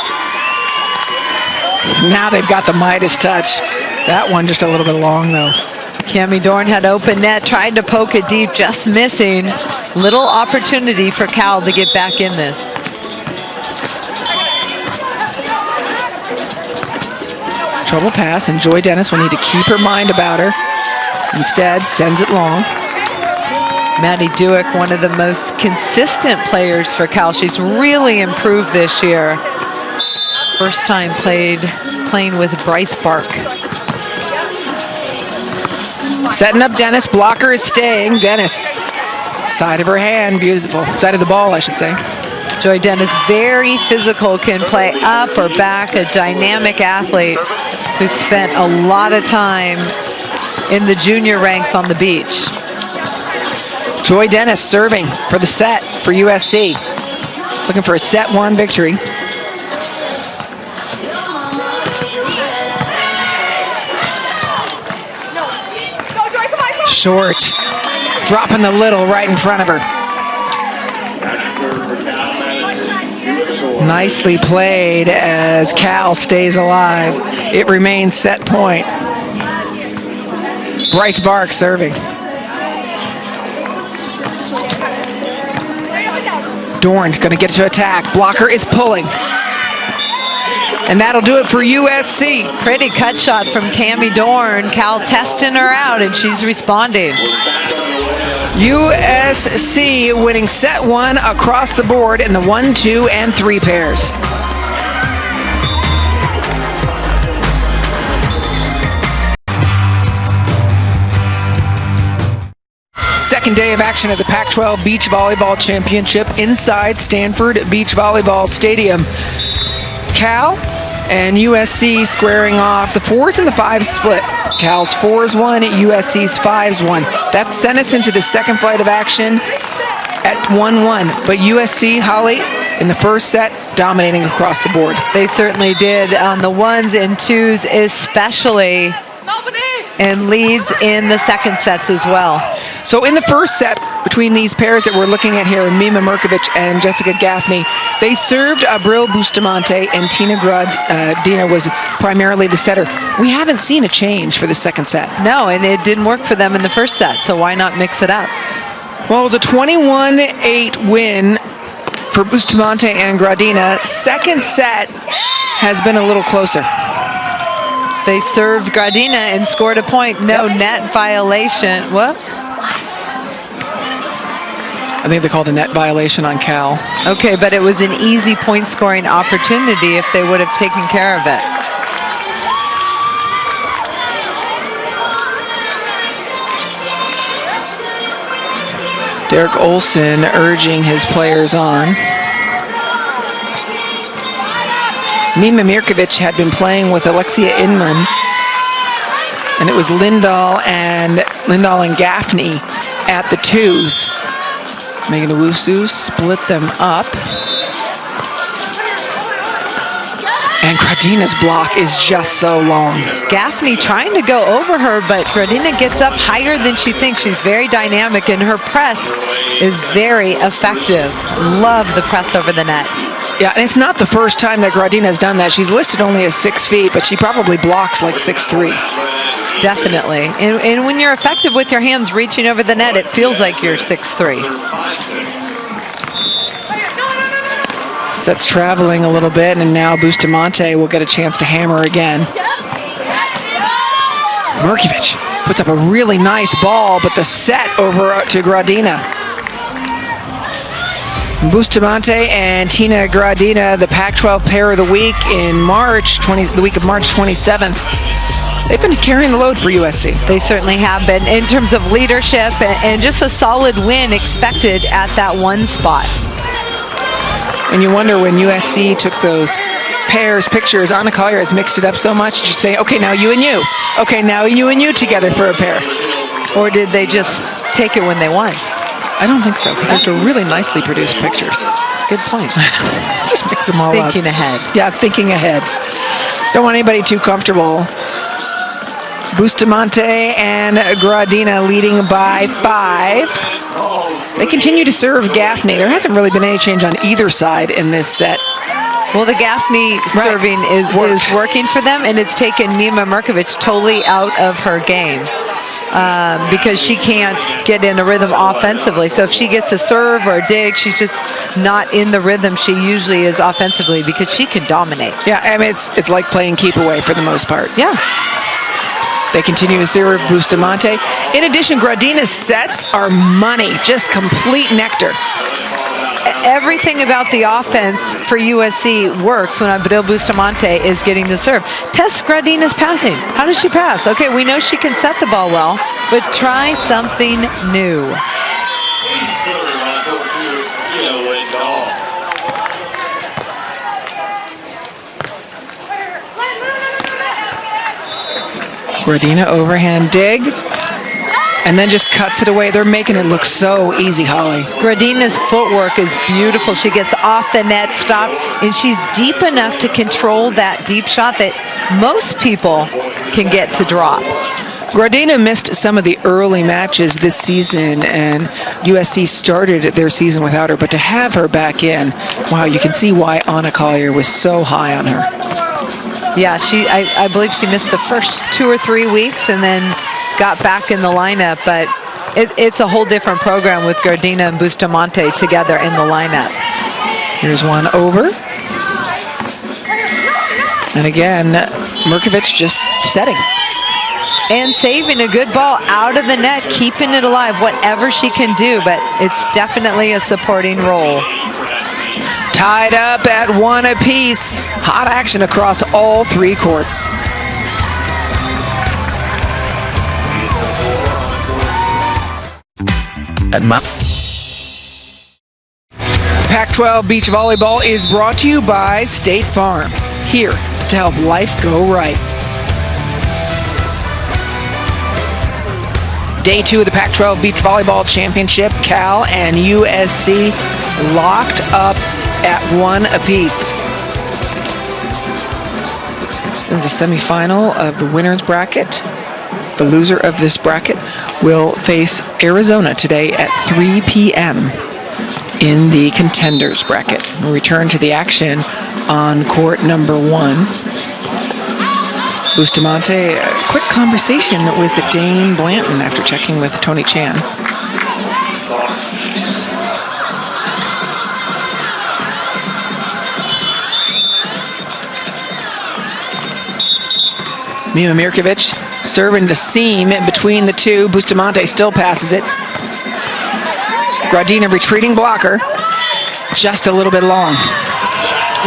Now they've got the Midas touch. That one just a little bit long, though. Cammie Dorn had open net, tried to poke it deep, just missing. Little opportunity for Cal to get back in this. Trouble pass, and Joy Dennis will need to keep her mind about her. Instead, sends it long. Maddie Dueck, one of the most consistent players for Cal. She's really improved this year. First time playing with Bryce Bark. Setting up Dennis. Blocker is staying. Dennis, side of her hand, beautiful. Side of the ball, I should say. Joy Dennis, very physical, can play up or back, a dynamic athlete who spent a lot of time in the junior ranks on the beach. Joy Dennis serving for the set for USC. Looking for a set 1 victory. Short. Dropping the little right in front of her. Nicely played as Cal stays alive. It remains set point. Bryce Bark serving. Dorn going to get to attack. Blocker is pulling. And that'll do it for USC. Pretty cut shot from Cammie Dorn. Cal testing her out, and she's responding. USC winning set 1 across the board in the 1, 2, and 3 pairs. Second day of action at the Pac-12 Beach Volleyball Championship inside Stanford Beach Volleyball Stadium. Cal and USC squaring off. The 4s and the 5s split. Cal's 4s won, USC's 5s won. That sent us into the second flight of action at 1-1. But USC, Holly, in the first set, dominating across the board. They certainly did on the 1s and 2s especially, and leads in the second sets as well. So in the first set, between these pairs that we're looking at here, Mima Mirkovic and Jessica Gaffney, they served Abril Bustamante, and Tina Graudina was primarily the setter. We haven't seen a change for the second set. No, and it didn't work for them in the first set, so why not mix it up? Well, it was a 21-8 win for Bustamante and Graudina. Second set has been a little closer. They served Graudina and scored a point. No net violation. What? I think they called a net violation on Cal. Okay, but it was an easy point scoring opportunity if they would have taken care of it. Derek Olson urging his players on. Mima Mirkovic had been playing with Alexia Inman, and it was Lindahl and Gaffney at the 2s. Megan Owusu split them up. And Graudina's block is just so long. Gaffney trying to go over her, but Graudina gets up higher than she thinks. She's very dynamic, and her press is very effective. Love the press over the net. Yeah, and it's not the first time that Graudina has done that. She's listed only as 6 feet, but she probably blocks like 6'3". Definitely. And when you're effective with your hands reaching over the net, it feels like you're 6'3". Set's traveling a little bit, and now Bustamante will get a chance to hammer again. Mirkovic puts up a really nice ball, but the set over to Graudina. Bustamante and Tina Graudina, the Pac-12 pair of the week in the week of March 27th. They've been carrying the load for USC. They certainly have been in terms of leadership and just a solid win expected at that one spot. And you wonder when USC took those pictures, Anna Collier has mixed it up so much, just saying, okay, now you and you. Okay, now you and you together for a pair. Or did they just take it when they won? I don't think so, because they're really nicely produced pictures. Good point. Just mix them all up. Thinking ahead. Yeah, thinking ahead. Don't want anybody too comfortable. Bustamante and Graudina leading by 5. They continue to serve Gaffney. There hasn't really been any change on either side in this set. Well, the Gaffney serving is working for them, and it's taken Nima Mirkovic totally out of her game because she can't get in a rhythm offensively. So if she gets a serve or a dig, she's just not in the rhythm she usually is offensively because she can dominate. Yeah, I mean, it's like playing keep away for the most part. Yeah. They continue to serve Bustamante. In addition, Graudina's sets are money, just complete nectar. Everything about the offense for USC works when Abril Bustamante is getting the serve. Test Graudina's passing. How does she pass? Okay, we know she can set the ball well, but try something new. Graudina overhand dig, and then just cuts it away. They're making it look so easy, Holly. Graudina's footwork is beautiful. She gets off the net, stop, and she's deep enough to control that deep shot that most people can get to drop. Graudina missed some of the early matches this season, and USC started their season without her, but to have her back in, wow, you can see why Anna Collier was so high on her. Yeah, I believe she missed the first 2 or 3 weeks and then got back in the lineup, but it's a whole different program with Graudina and Bustamante together in the lineup. Here's one over. And again, Mirkovic just setting. And saving a good ball out of the net, keeping it alive, whatever she can do, but it's definitely a supporting role. Tied up at 1 apiece. Hot action across all 3 courts. Pac-12 Beach Volleyball is brought to you by State Farm, here to help life go right. Day 2 of the Pac-12 Beach Volleyball Championship, Cal and USC locked up at 1 apiece. This is a semifinal of the winner's bracket. The loser of this bracket will face Arizona today at 3 p.m. in the contenders bracket. We'll return to the action on court number 1. Bustamante, a quick conversation with Dane Blanton after checking with Tony Chan. Mima Mirkovic serving the seam in between the two. Bustamante still passes it. Graudina retreating blocker, just a little bit long.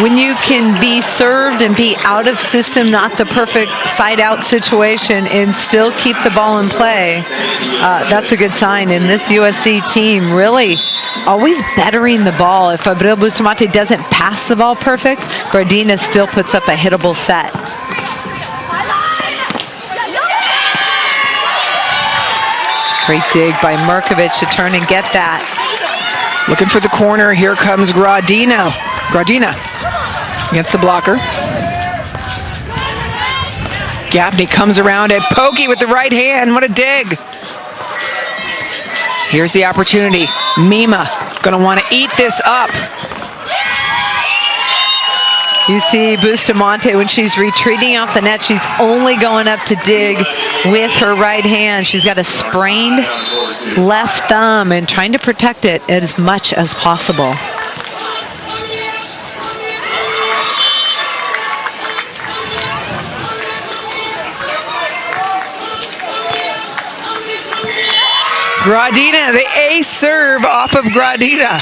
When you can be served and be out of system, not the perfect side-out situation, and still keep the ball in play, that's a good sign. And this USC team really always bettering the ball. If Abril Bustamante doesn't pass the ball perfect, Graudina still puts up a hittable set. Great dig by Mirkovic to turn and get that. Looking for the corner. Here comes Graudina. Graudina against the blocker. Gaffney comes around at pokey with the right hand. What a dig. Here's the opportunity. Mima gonna want to eat this up. You see Bustamante, when she's retreating off the net, she's only going up to dig with her right hand. She's got a sprained left thumb and trying to protect it as much as possible. Graudina, the ace serve off of Graudina.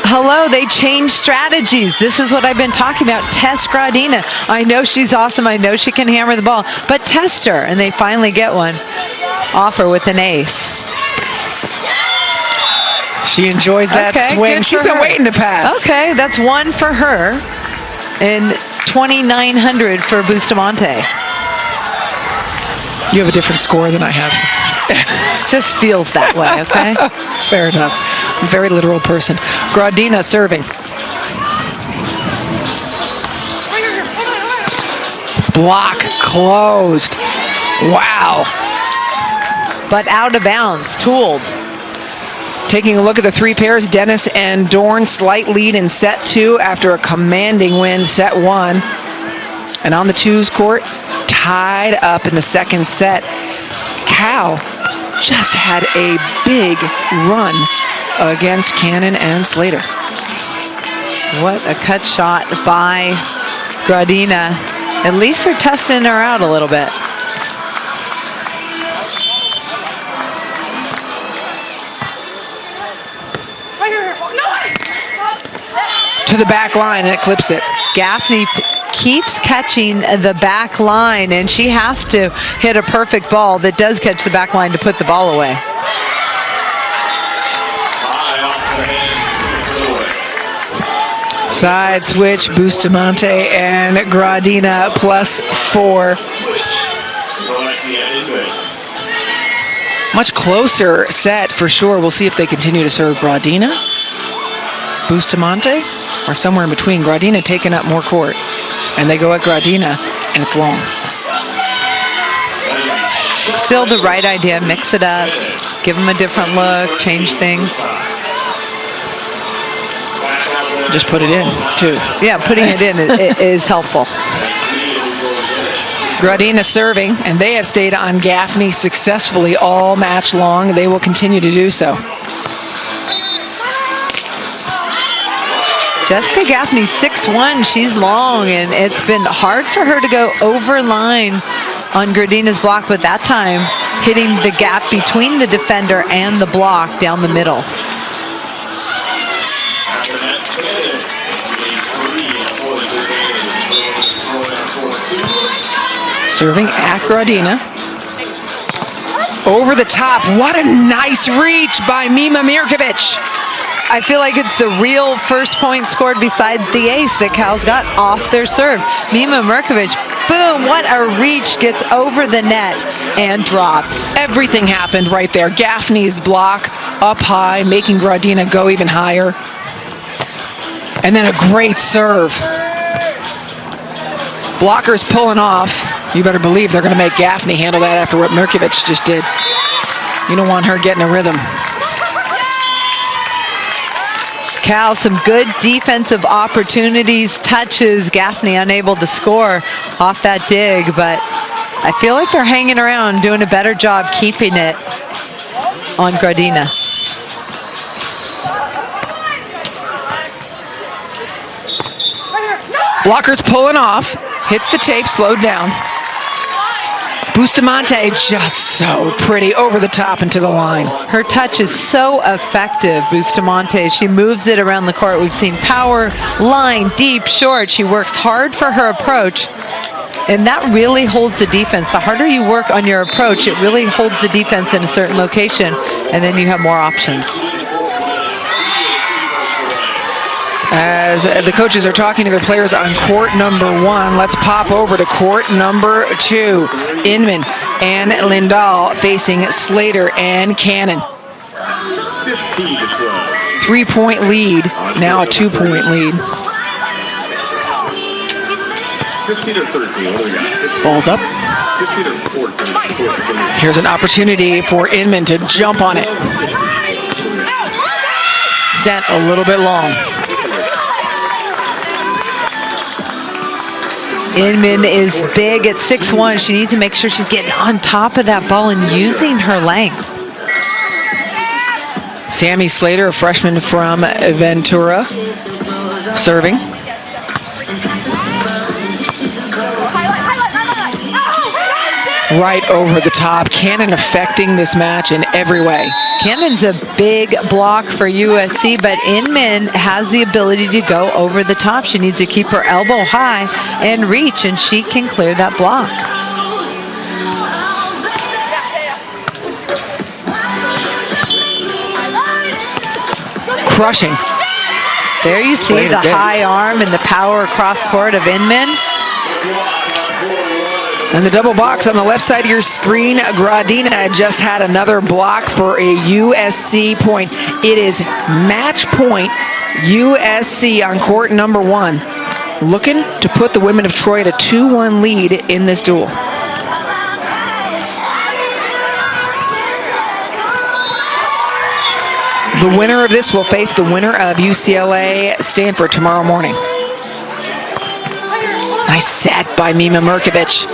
Hello, they changed strategies. This is what I've been talking about. Test Graudina. I know she's awesome. I know she can hammer the ball, but test her. And they finally get one off her with an ace. She enjoys that swing. She's been waiting to pass. Okay, that's one for her and 2,900 for Bustamante. You have a different score than I have. Just feels that way, okay? Fair enough. I'm a very literal person. Graudina serving. Block closed. Wow. But out of bounds, tooled. Taking a look at the three pairs, Dennis and Dorn, slight lead in set 2 after a commanding win set 1. And on the twos court, tied up in the second set. Cal just had a big run against Cannon and Slater. What a cut shot by Graudina. At least they're testing her out a little bit. To the back line and it clips it. Gaffney keeps catching the back line, and she has to hit a perfect ball that does catch the back line to put the ball away. Side switch, Bustamante and Graudina +4. Much closer set for sure. We'll see if they continue to serve Graudina, Bustamante, or somewhere in between. Graudina taking up more court. And they go at Graudina, and it's long. Still the right idea. Mix it up. Give them a different look. Change things. Just put it in, too. Yeah, putting it in is helpful. Graudina serving, and they have stayed on Gaffney successfully all match long. They will continue to do so. Jessica Gaffney's 6'1", she's long, and it's been hard for her to go over line on Graudina's block, but that time hitting the gap between the defender and the block down the middle. Serving at Graudina. Over the top. What a nice reach by Mirkovic. I feel like it's the real first point scored besides the ace that Cal's got off their serve. Mirkovic, boom, what a reach, gets over the net and drops. Everything happened right there. Gaffney's block up high, making Graudina go even higher. And then a great serve. Blockers pulling off. You better believe they're going to make Gaffney handle that after what Mirkovic just did. You don't want her getting a rhythm. Cal, some good defensive opportunities, touches. Gaffney unable to score off that dig, but I feel like they're hanging around, doing a better job keeping it on Graudina. Blockers pulling off, hits the tape, slowed down. Bustamante just so pretty, over the top and to the line. Her touch is so effective, Bustamante. She moves it around the court. We've seen power, line, deep, short. She works hard for her approach, and that really holds the defense. The harder you work on your approach, it really holds the defense in a certain location, and then you have more options. As the coaches are talking to their players on court number 1, let's pop over to court number 2. Inman and Lindahl facing Slater and Cannon. 3-point lead, now a 2-point lead. 15 or 13, what do we got? Ball's up. 15 or 14. Here's an opportunity for Inman to jump on it. sent a little bit long. Inman is big at 6'1". She needs to make sure she's getting on top of that ball and using her length. Sammy Slater, a freshman from Ventura, serving. Right over the top. Cannon affecting this match in every way. Cannon's a big block for USC, but Inman has the ability to go over the top. She needs to keep her elbow high and reach, and she can clear that block. Crushing. There you see Slater the gets. high arm and the power across court of Inman. And the double box on the left side of your screen, Graudina just had another block for a USC point. It is match point USC on court number 1. Looking to put the women of Troy at a 2-1 lead in this duel. The winner of this will face the winner of UCLA Stanford tomorrow morning. Nice set by Mima Mirkovic.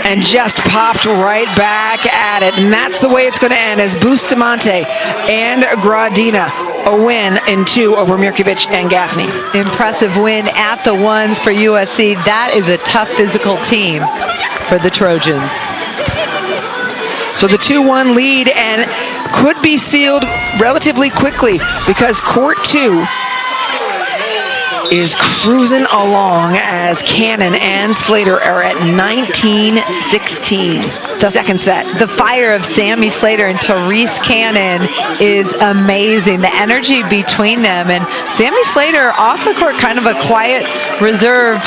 And just popped right back at it. And that's the way it's going to end as Bustamante and Graudina a win in 2 over Mirkovic and Gaffney. Impressive win at the ones for USC. That is a tough physical team for the Trojans. So the 2-1 lead and could be sealed relatively quickly because court 2 is cruising along as Cannon and Slater are at 19-16. The second set. The fire of Sammy Slater and Therese Cannon is amazing. The energy between them, and Sammy Slater off the court, kind of a quiet, reserved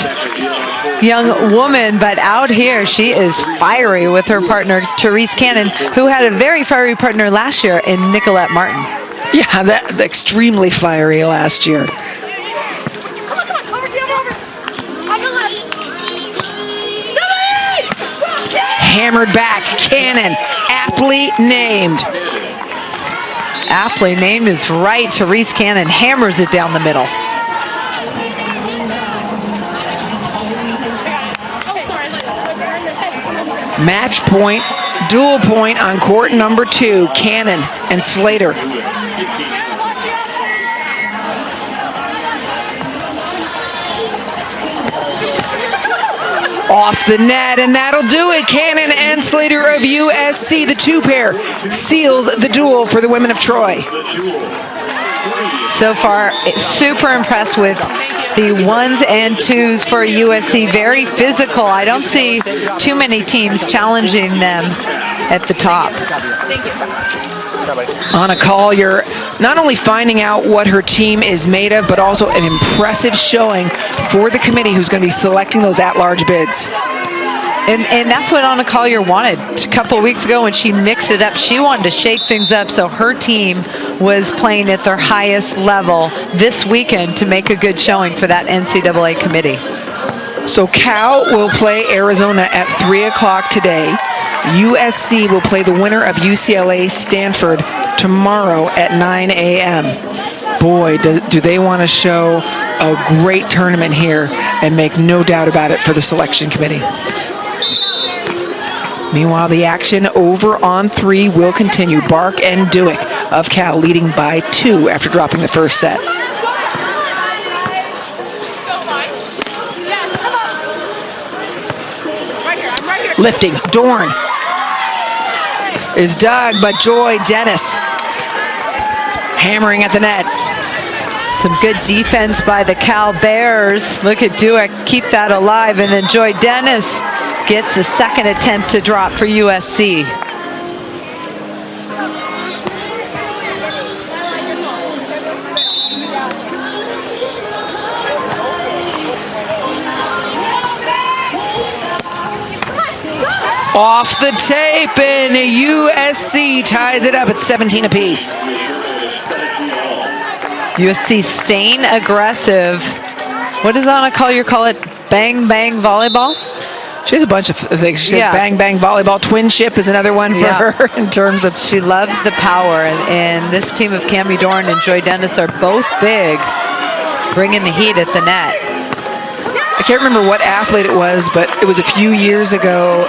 young woman, but out here she is fiery with her partner Therese Cannon, who had a very fiery partner last year in Nicolette Martin. Yeah, that extremely fiery last year. Hammered back, Cannon, aptly named. Aptly named is right. Therese Cannon hammers it down the middle. Match point, dual point on court number 2, Cannon and Slater. Off the net, and that'll do it. Cannon and Slater of USC, the 2-pair, seals the duel for the women of Troy. So far, super impressed with the 1s and 2s for USC. Very physical. I don't see too many teams challenging them at the top. On a call, you're not only finding out what her team is made of, but also an impressive showing for the committee who's going to be selecting those at-large bids. And that's what Anna Collier wanted a couple of weeks ago when she mixed it up. She wanted to shake things up, so her team was playing at their highest level this weekend to make a good showing for that NCAA committee. So Cal will play Arizona at 3 o'clock today. USC will play the winner of UCLA Stanford tomorrow at 9 a.m. Boy, do they want to show a great tournament here and make no doubt about it for the selection committee. Meanwhile, the action over on 3 will continue. Bark and Dueck of Cal leading by 2 after dropping the first set. Lifting, Dorn is dug, but Joy Dennis hammering at the net. Some good defense by the Cal Bears. Look at Dueck keep that alive, and then Joy Dennis gets the second attempt to drop for USC. Off the tape, and USC ties it up at 17 apiece. USC staying aggressive. What does Anna Collier call it? Bang, bang volleyball? She has a bunch of things. She says Yeah. bang, bang, volleyball. Twin ship is another one for Yeah. her in terms of. She loves the power, and this team of Cammie Dorn and Joy Dennis are both big, bringing the heat at the net. I can't remember what athlete it was, but it was a few years ago.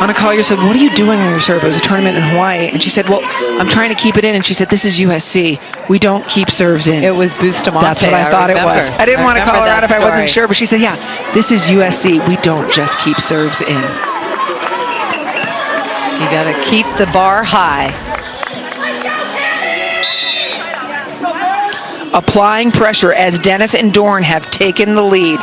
Anna Collier said, "What are you doing on your serve?" It was a tournament in Hawaii. And she said, "Well, I'm trying to keep it in." And she said, "This is USC. We don't keep serves in." It was Bustamante. That's what I thought it was. I didn't want to call her out if I wasn't story. sure, but she said, "Yeah, this is USC. We don't just keep serves in." You got to keep the bar high. Applying pressure as Dennis and Dorn have taken the lead.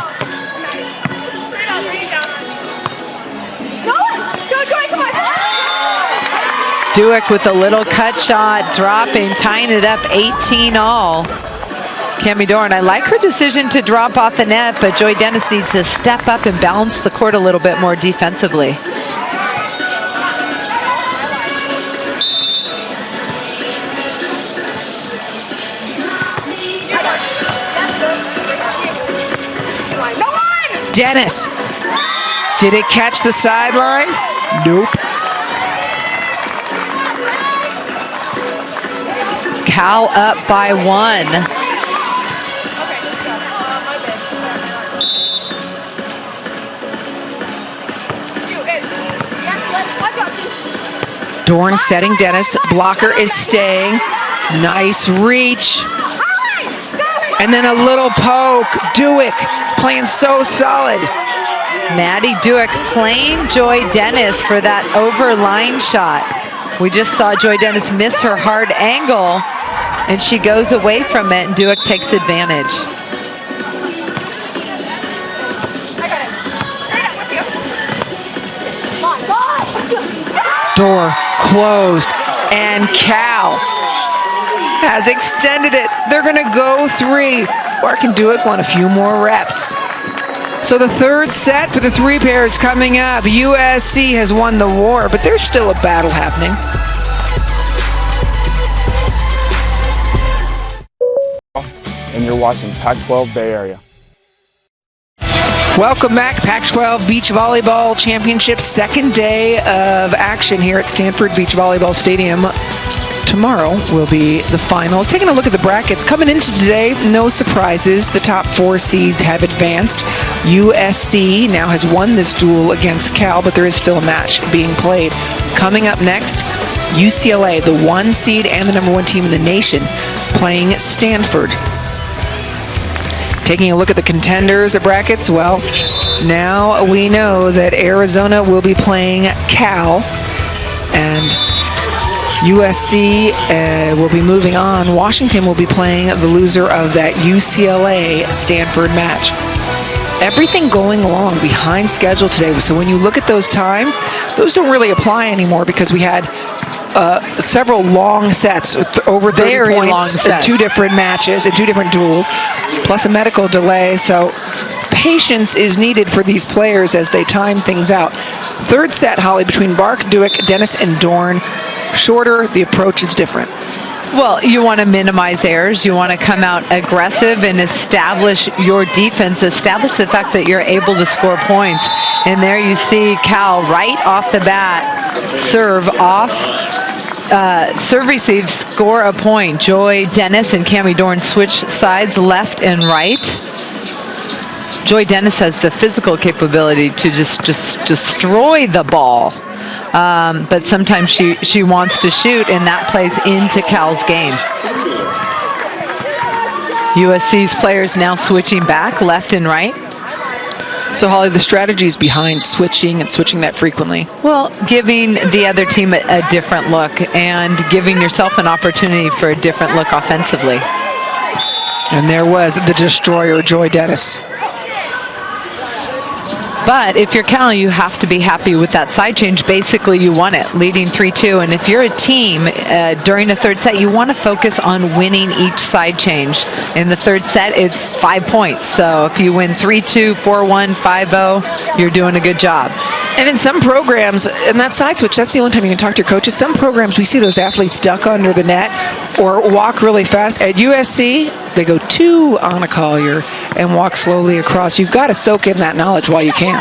Dueck with a little cut shot, dropping, tying it up 18-all. Cammie Dorn, I like her decision to drop off the net, but Joy Dennis needs to step up and balance the court a little bit more defensively. Dennis, did it catch the sideline? Nope. Cal up by 1. Dorn setting Dennis. Blocker is staying. Nice reach. And then a little poke. Dueck playing so solid. Maddie Dueck playing Joy Dennis for that overline shot. We just saw Joy Dennis miss her hard angle, and she goes away from it, and Dueck takes advantage. Door closed, and Cal has extended it. They're going to go 3. Bark and Dueck want a few more reps. So the third set for the 3 pairs coming up. USC has won the war, but there's still a battle happening. And you're watching Pac-12 Bay Area. Welcome back, Pac-12 Beach Volleyball Championship, second day of action here at Stanford Beach Volleyball Stadium. Tomorrow will be the finals. Taking a look at the brackets. Coming into today, no surprises. The top 4 seeds have advanced. USC now has won this duel against Cal, but there is still a match being played. Coming up next, UCLA, the 1 seed and the number 1 team in the nation, playing Stanford. Taking a look at the contenders of brackets, well, now we know that Arizona will be playing Cal, and USC will be moving on. Washington will be playing the loser of that UCLA-Stanford match. Everything going along behind schedule today. So when you look at those times, those don't really apply anymore because we had several long sets, over 30 Very long points, sets. 2 different matches and 2 different duels, plus a medical delay. So patience is needed for these players as they time things out. Third set, Holly, between Bark, Dueck, Dennis, and Dorn. Shorter, the approach is different. Well, you want to minimize errors. You want to come out aggressive and establish your defense, establish the fact that you're able to score points. And there you see Cal right off the bat, serve off, serve receive, score a point. Joy Dennis and Cammie Dorn switch sides left and right. Joy Dennis has the physical capability to just destroy the ball. But sometimes she wants to shoot, and that plays into Cal's game. USC's players now switching back left and right. So, Holly, the strategies behind switching and switching that frequently? Well, giving the other team a different look and giving yourself an opportunity for a different look offensively. And there was the destroyer, Joy Dennis. But if you're Cal, you have to be happy with that side change. Basically, you won it, leading 3-2. And if you're a team during the third set, you want to focus on winning each side change. In the third set, it's 5 points. So if you win 3-2, 4-1, 5-0, you're doing a good job. And in some programs, and that side switch, that's the only time you can talk to your coaches. Some programs, we see those athletes duck under the net or walk really fast. At USC, they go to Anna Collier and walk slowly across. You've got to soak in that knowledge while you can.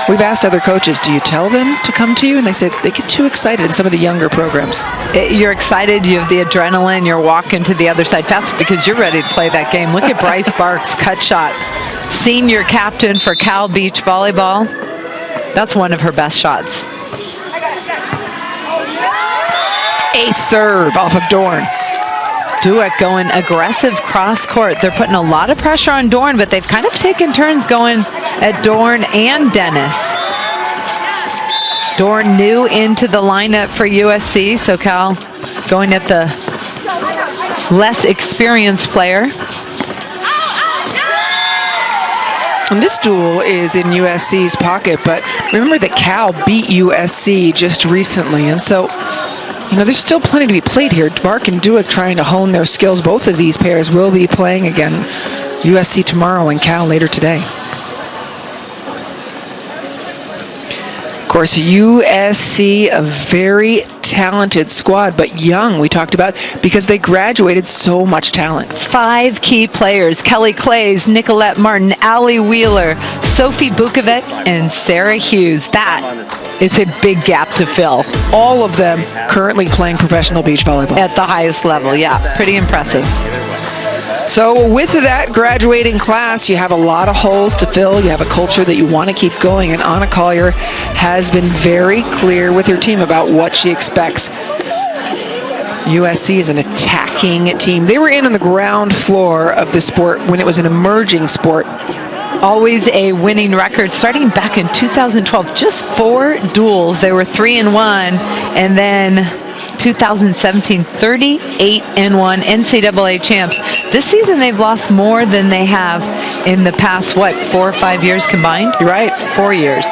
We've asked other coaches, do you tell them to come to you? And they say they get too excited in some of the younger programs. You're excited, you have the adrenaline, you're walking to the other side fast because you're ready to play that game. Look at Bryce Barks' cut shot. Senior captain for Cal Beach Volleyball. That's one of her best shots. Ace serve off of Dorn. Dueck going aggressive cross court. They're putting a lot of pressure on Dorn, but they've kind of taken turns going at Dorn and Dennis. Dorn new into the lineup for USC, so Cal going at the less experienced player. And this duel is in USC's pocket, but remember that Cal beat USC just recently, and so there's still plenty to be played here. Bark and Dueck trying to hone their skills. Both of these pairs will be playing again. USC tomorrow and Cal later today. Of course, USC, a very talented squad, but young, we talked about, because they graduated so much talent. 5 key players: Kelly Clays, Nicolette Martin, Allie Wheeler, Sophie Bukovic, and Sarah Hughes. That is a big gap to fill. All of them currently playing professional beach volleyball. At the highest level, yeah, pretty impressive. So with that graduating class, you have a lot of holes to fill. You have a culture that you want to keep going, and Anna Collier has been very clear with her team about what she expects. USC is an attacking team. They were in on the ground floor of the sport when it was an emerging sport. Always a winning record starting back in 2012. Just 4 duels. They were 3-1, and then 2017, 38-1 NCAA champs. This season they've lost more than they have in the past, 4 or 5 years combined? You're right. 4 years.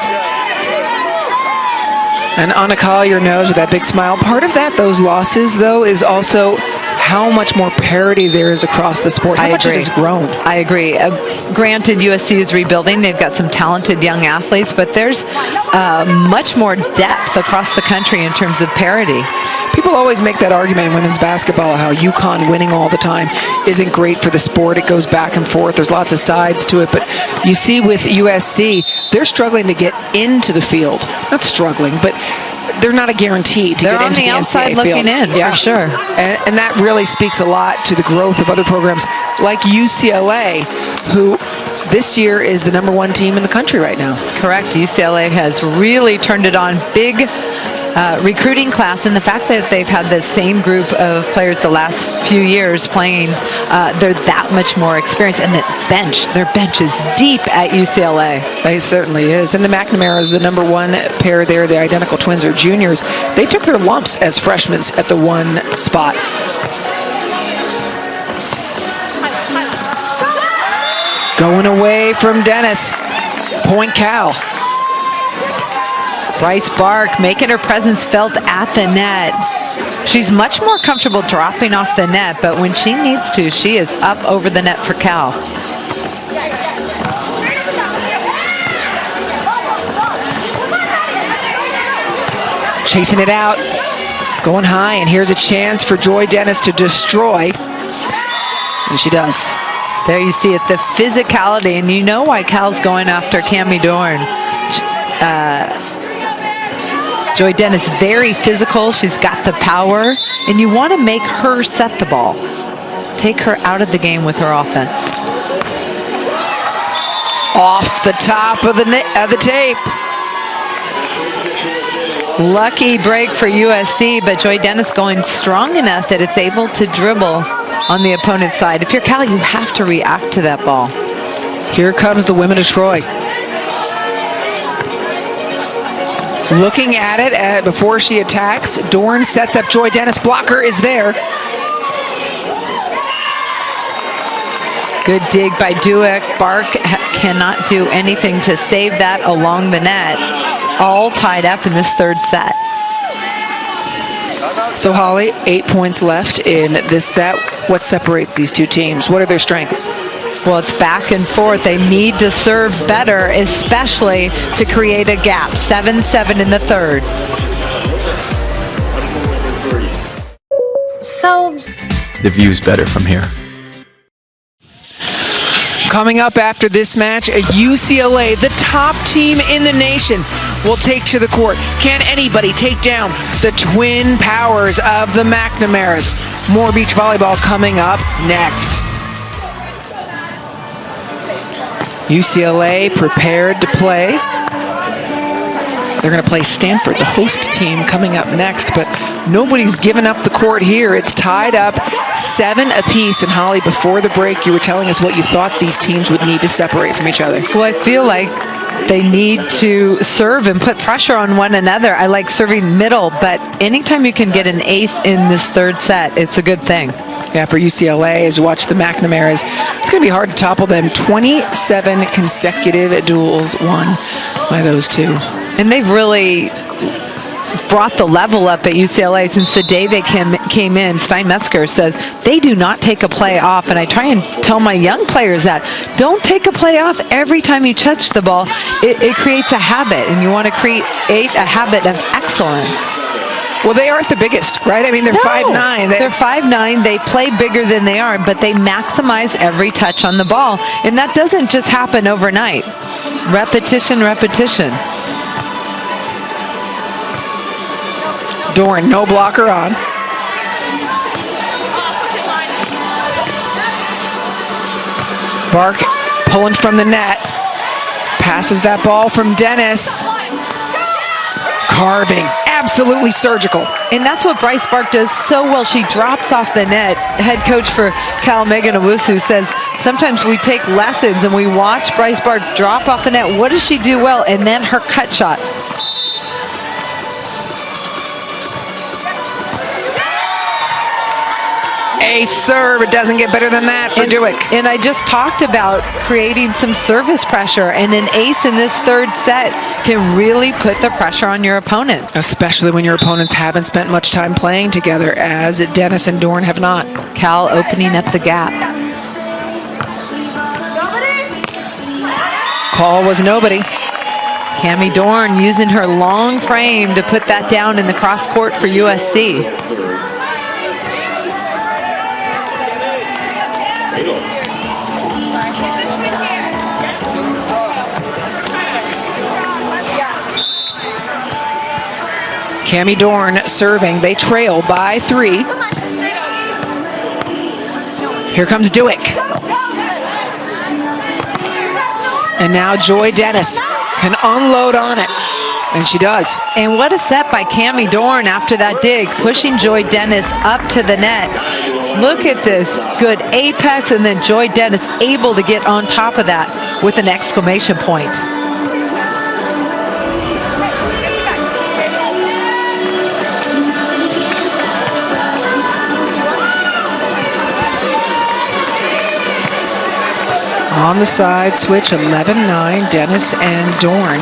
And Anna Collier knows with that big smile. Part of that, those losses, though, is also how much more parity there is across the sport. How much it has grown. I agree. Granted, USC is rebuilding. They've got some talented young athletes, but there's much more depth across the country in terms of parity. People always make that argument in women's basketball, how UConn winning all the time isn't great for the sport. It goes back and forth. There's lots of sides to it. But you see with USC, they're struggling to get into the field. Not struggling, but they're not a guarantee to get into the NCAA field. They're on the outside looking in, for sure. And that really speaks a lot to the growth of other programs like UCLA, who this year is the #1 team in the country right now. Correct. UCLA has really turned it on. Big recruiting class, and the fact that they've had the same group of players the last few years playing, they're that much more experienced. And their bench is deep at UCLA. It certainly is. And the McNamara's the #1 pair there. The identical twins are juniors. They took their lumps as freshmen at the 1 spot. Going away from Dennis. Point Cal. Bryce Bark making her presence felt at the net. She's much more comfortable dropping off the net, but when she needs to, she is up over the net for Cal. Chasing it out, going high, and here's a chance for Joy Dennis to destroy. And she does. There you see it, the physicality, and you know why Cal's going after Cammie Dorn. Joy Dennis, very physical. She's got the power, and you want to make her set the ball. Take her out of the game with her offense. Off the top of the tape. Lucky break for USC, but Joy Dennis going strong enough that it's able to dribble on the opponent's side. If you're Cal, you have to react to that ball. Here comes the women of Troy. Looking at it before she attacks. Dorn sets up Joy Dennis. Blocker is there. Good dig by Dueck. Bark cannot do anything to save that along the net. All tied up in this 3rd set. So Holly, 8 points left in this set. What separates these two teams? What are their strengths? Well, it's back and forth. They need to serve better, especially to create a gap. 7-7 in the 3rd. So, the view's better from here. Coming up after this match, UCLA, the top team in the nation, will take to the court. Can anybody take down the twin powers of the McNamara's? More beach volleyball coming up next. UCLA prepared to play. They're going to play Stanford, the host team, coming up next, but nobody's given up the court here. It's tied up 7 apiece. And Holly, before the break, you were telling us what you thought these teams would need to separate from each other. Well, I feel like they need to serve and put pressure on one another. I like serving middle, but anytime you can get an ace in this third set, it's a good thing. Yeah, for UCLA, as you watch the McNamara's, it's going to be hard to topple them. 27 consecutive duels won by those two. And they've really brought the level up at UCLA since the day they came in. Stein Metzger says they do not take a play off, and I try and tell my young players that. Don't take a play off every time you touch the ball. It creates a habit, and you want to create a habit of excellence. Well, they aren't the biggest, right? I mean, they're 5'9". They're 5'9". They play bigger than they are, but they maximize every touch on the ball, and that doesn't just happen overnight. Repetition, repetition. Dorn, no blocker on. Bark pulling from the net. Passes that ball from Dennis. Carving, absolutely surgical. And that's what Bryce Bark does so well. She drops off the net. Head coach for Cal, Megan Owusu, says sometimes we take lessons and we watch Bryce Bark drop off the net. What does she do well? And then her cut shot. A serve. It doesn't get better than that for Dueck. And I just talked about creating some service pressure, and an ace in this third set can really put the pressure on your opponent. Especially when your opponents haven't spent much time playing together, as Dennis and Dorn have not. Cal opening up the gap. Call was nobody. Cammie Dorn using her long frame to put that down in the cross court for USC. Cammie Dorn serving. They trail by 3. Here comes Dueck. And now Joy Dennis can unload on it. And she does. And what a set by Cammie Dorn after that dig, pushing Joy Dennis up to the net. Look at this good apex, and then Joy Dennis able to get on top of that with an exclamation point. On the side switch, 11-9, Dennis and Dorn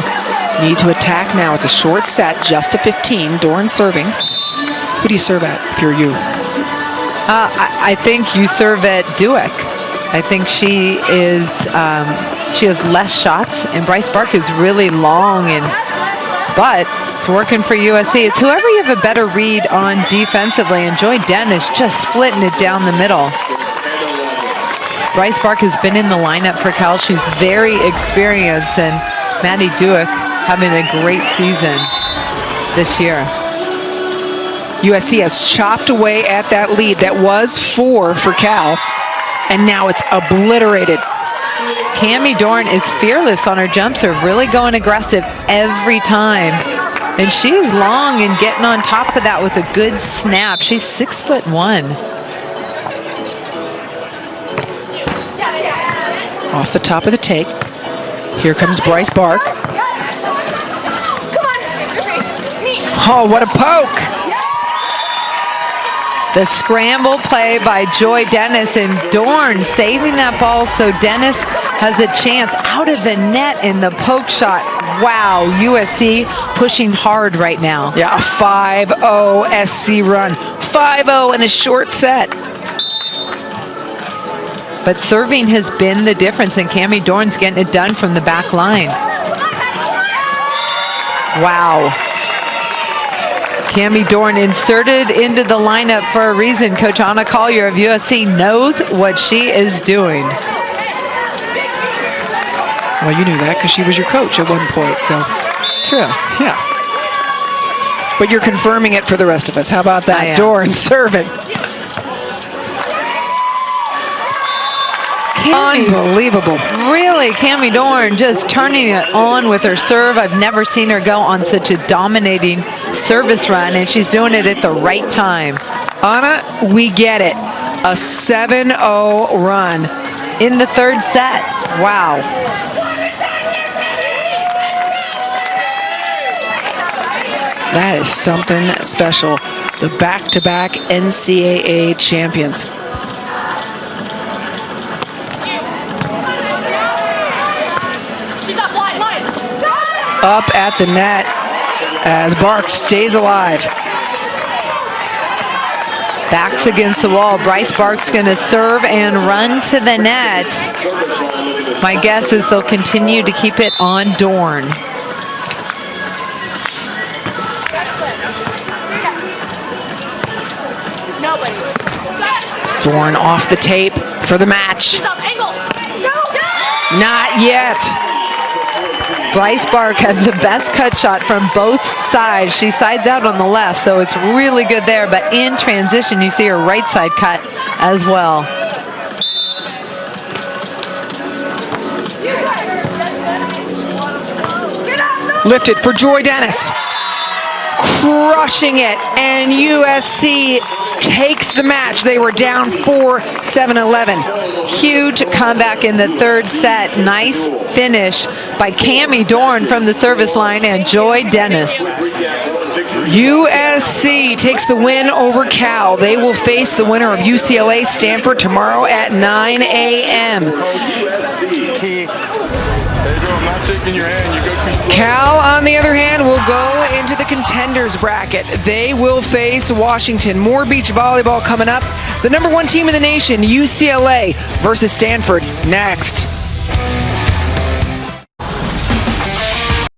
need to attack now. It's a short set, just a 15. Dorn serving. Who do you serve at if you're you? I think you serve at Dueck. I think she is. She has less shots, and Bryce Bark is really long, but it's working for USC. It's whoever you have a better read on defensively, and Joy Dennis just splitting it down the middle. Bryce Bark has been in the lineup for Cal. She's very experienced, and Maddie Dueck having a great season this year. USC has chopped away at that lead. That was 4 for Cal, and now it's obliterated. Cammie Dorn is fearless on her jump serve, really going aggressive every time. And she is long and getting on top of that with a good snap. She's 6'1". Off the top of the take. Here comes Bryce Bark. Oh, what a poke. The scramble play by Joy Dennis, and Dorn saving that ball so Dennis has a chance out of the net in the poke shot. Wow, USC pushing hard right now. Yeah, a 5-0 SC run. 5-0 in a short set. But serving has been the difference, and Cammie Dorn's getting it done from the back line. Wow. Cammie Dorn inserted into the lineup for a reason. Coach Anna Collier of USC knows what she is doing. Well, you knew that because she was your coach at one point, so. True. Yeah. But you're confirming it for the rest of us. How about I that? am. Dorn serving. Unbelievable. Really, Cammie Dorn just turning it on with her serve. I've never seen her go on such a dominating service run, and she's doing it at the right time. Anna, we get it. A 7-0 run. In the third set. Wow. That is something special. The back-to-back NCAA champions. Up at the net as Bark stays alive. Backs against the wall. Bryce Bark's going to serve and run to the net. My guess is they'll continue to keep it on Dorn. Dorn off the tape for the match. Not yet. Bryce Bark has the best cut shot from both sides. She sides out on the left, so it's really good there. But in transition, you see her right side cut as well. Lifted for Joy Dennis. Crushing it, and USC takes the match. They were down 4-7-11. Huge comeback in the third set. Nice finish by Cammie Dorn from the service line and Joy Dennis. USC takes the win over Cal. They will face the winner of UCLA Stanford tomorrow at 9 a.m. Cal, on the other hand, will go into the contenders bracket. They will face Washington. More beach volleyball coming up. The #1 team in the nation, UCLA versus Stanford, next.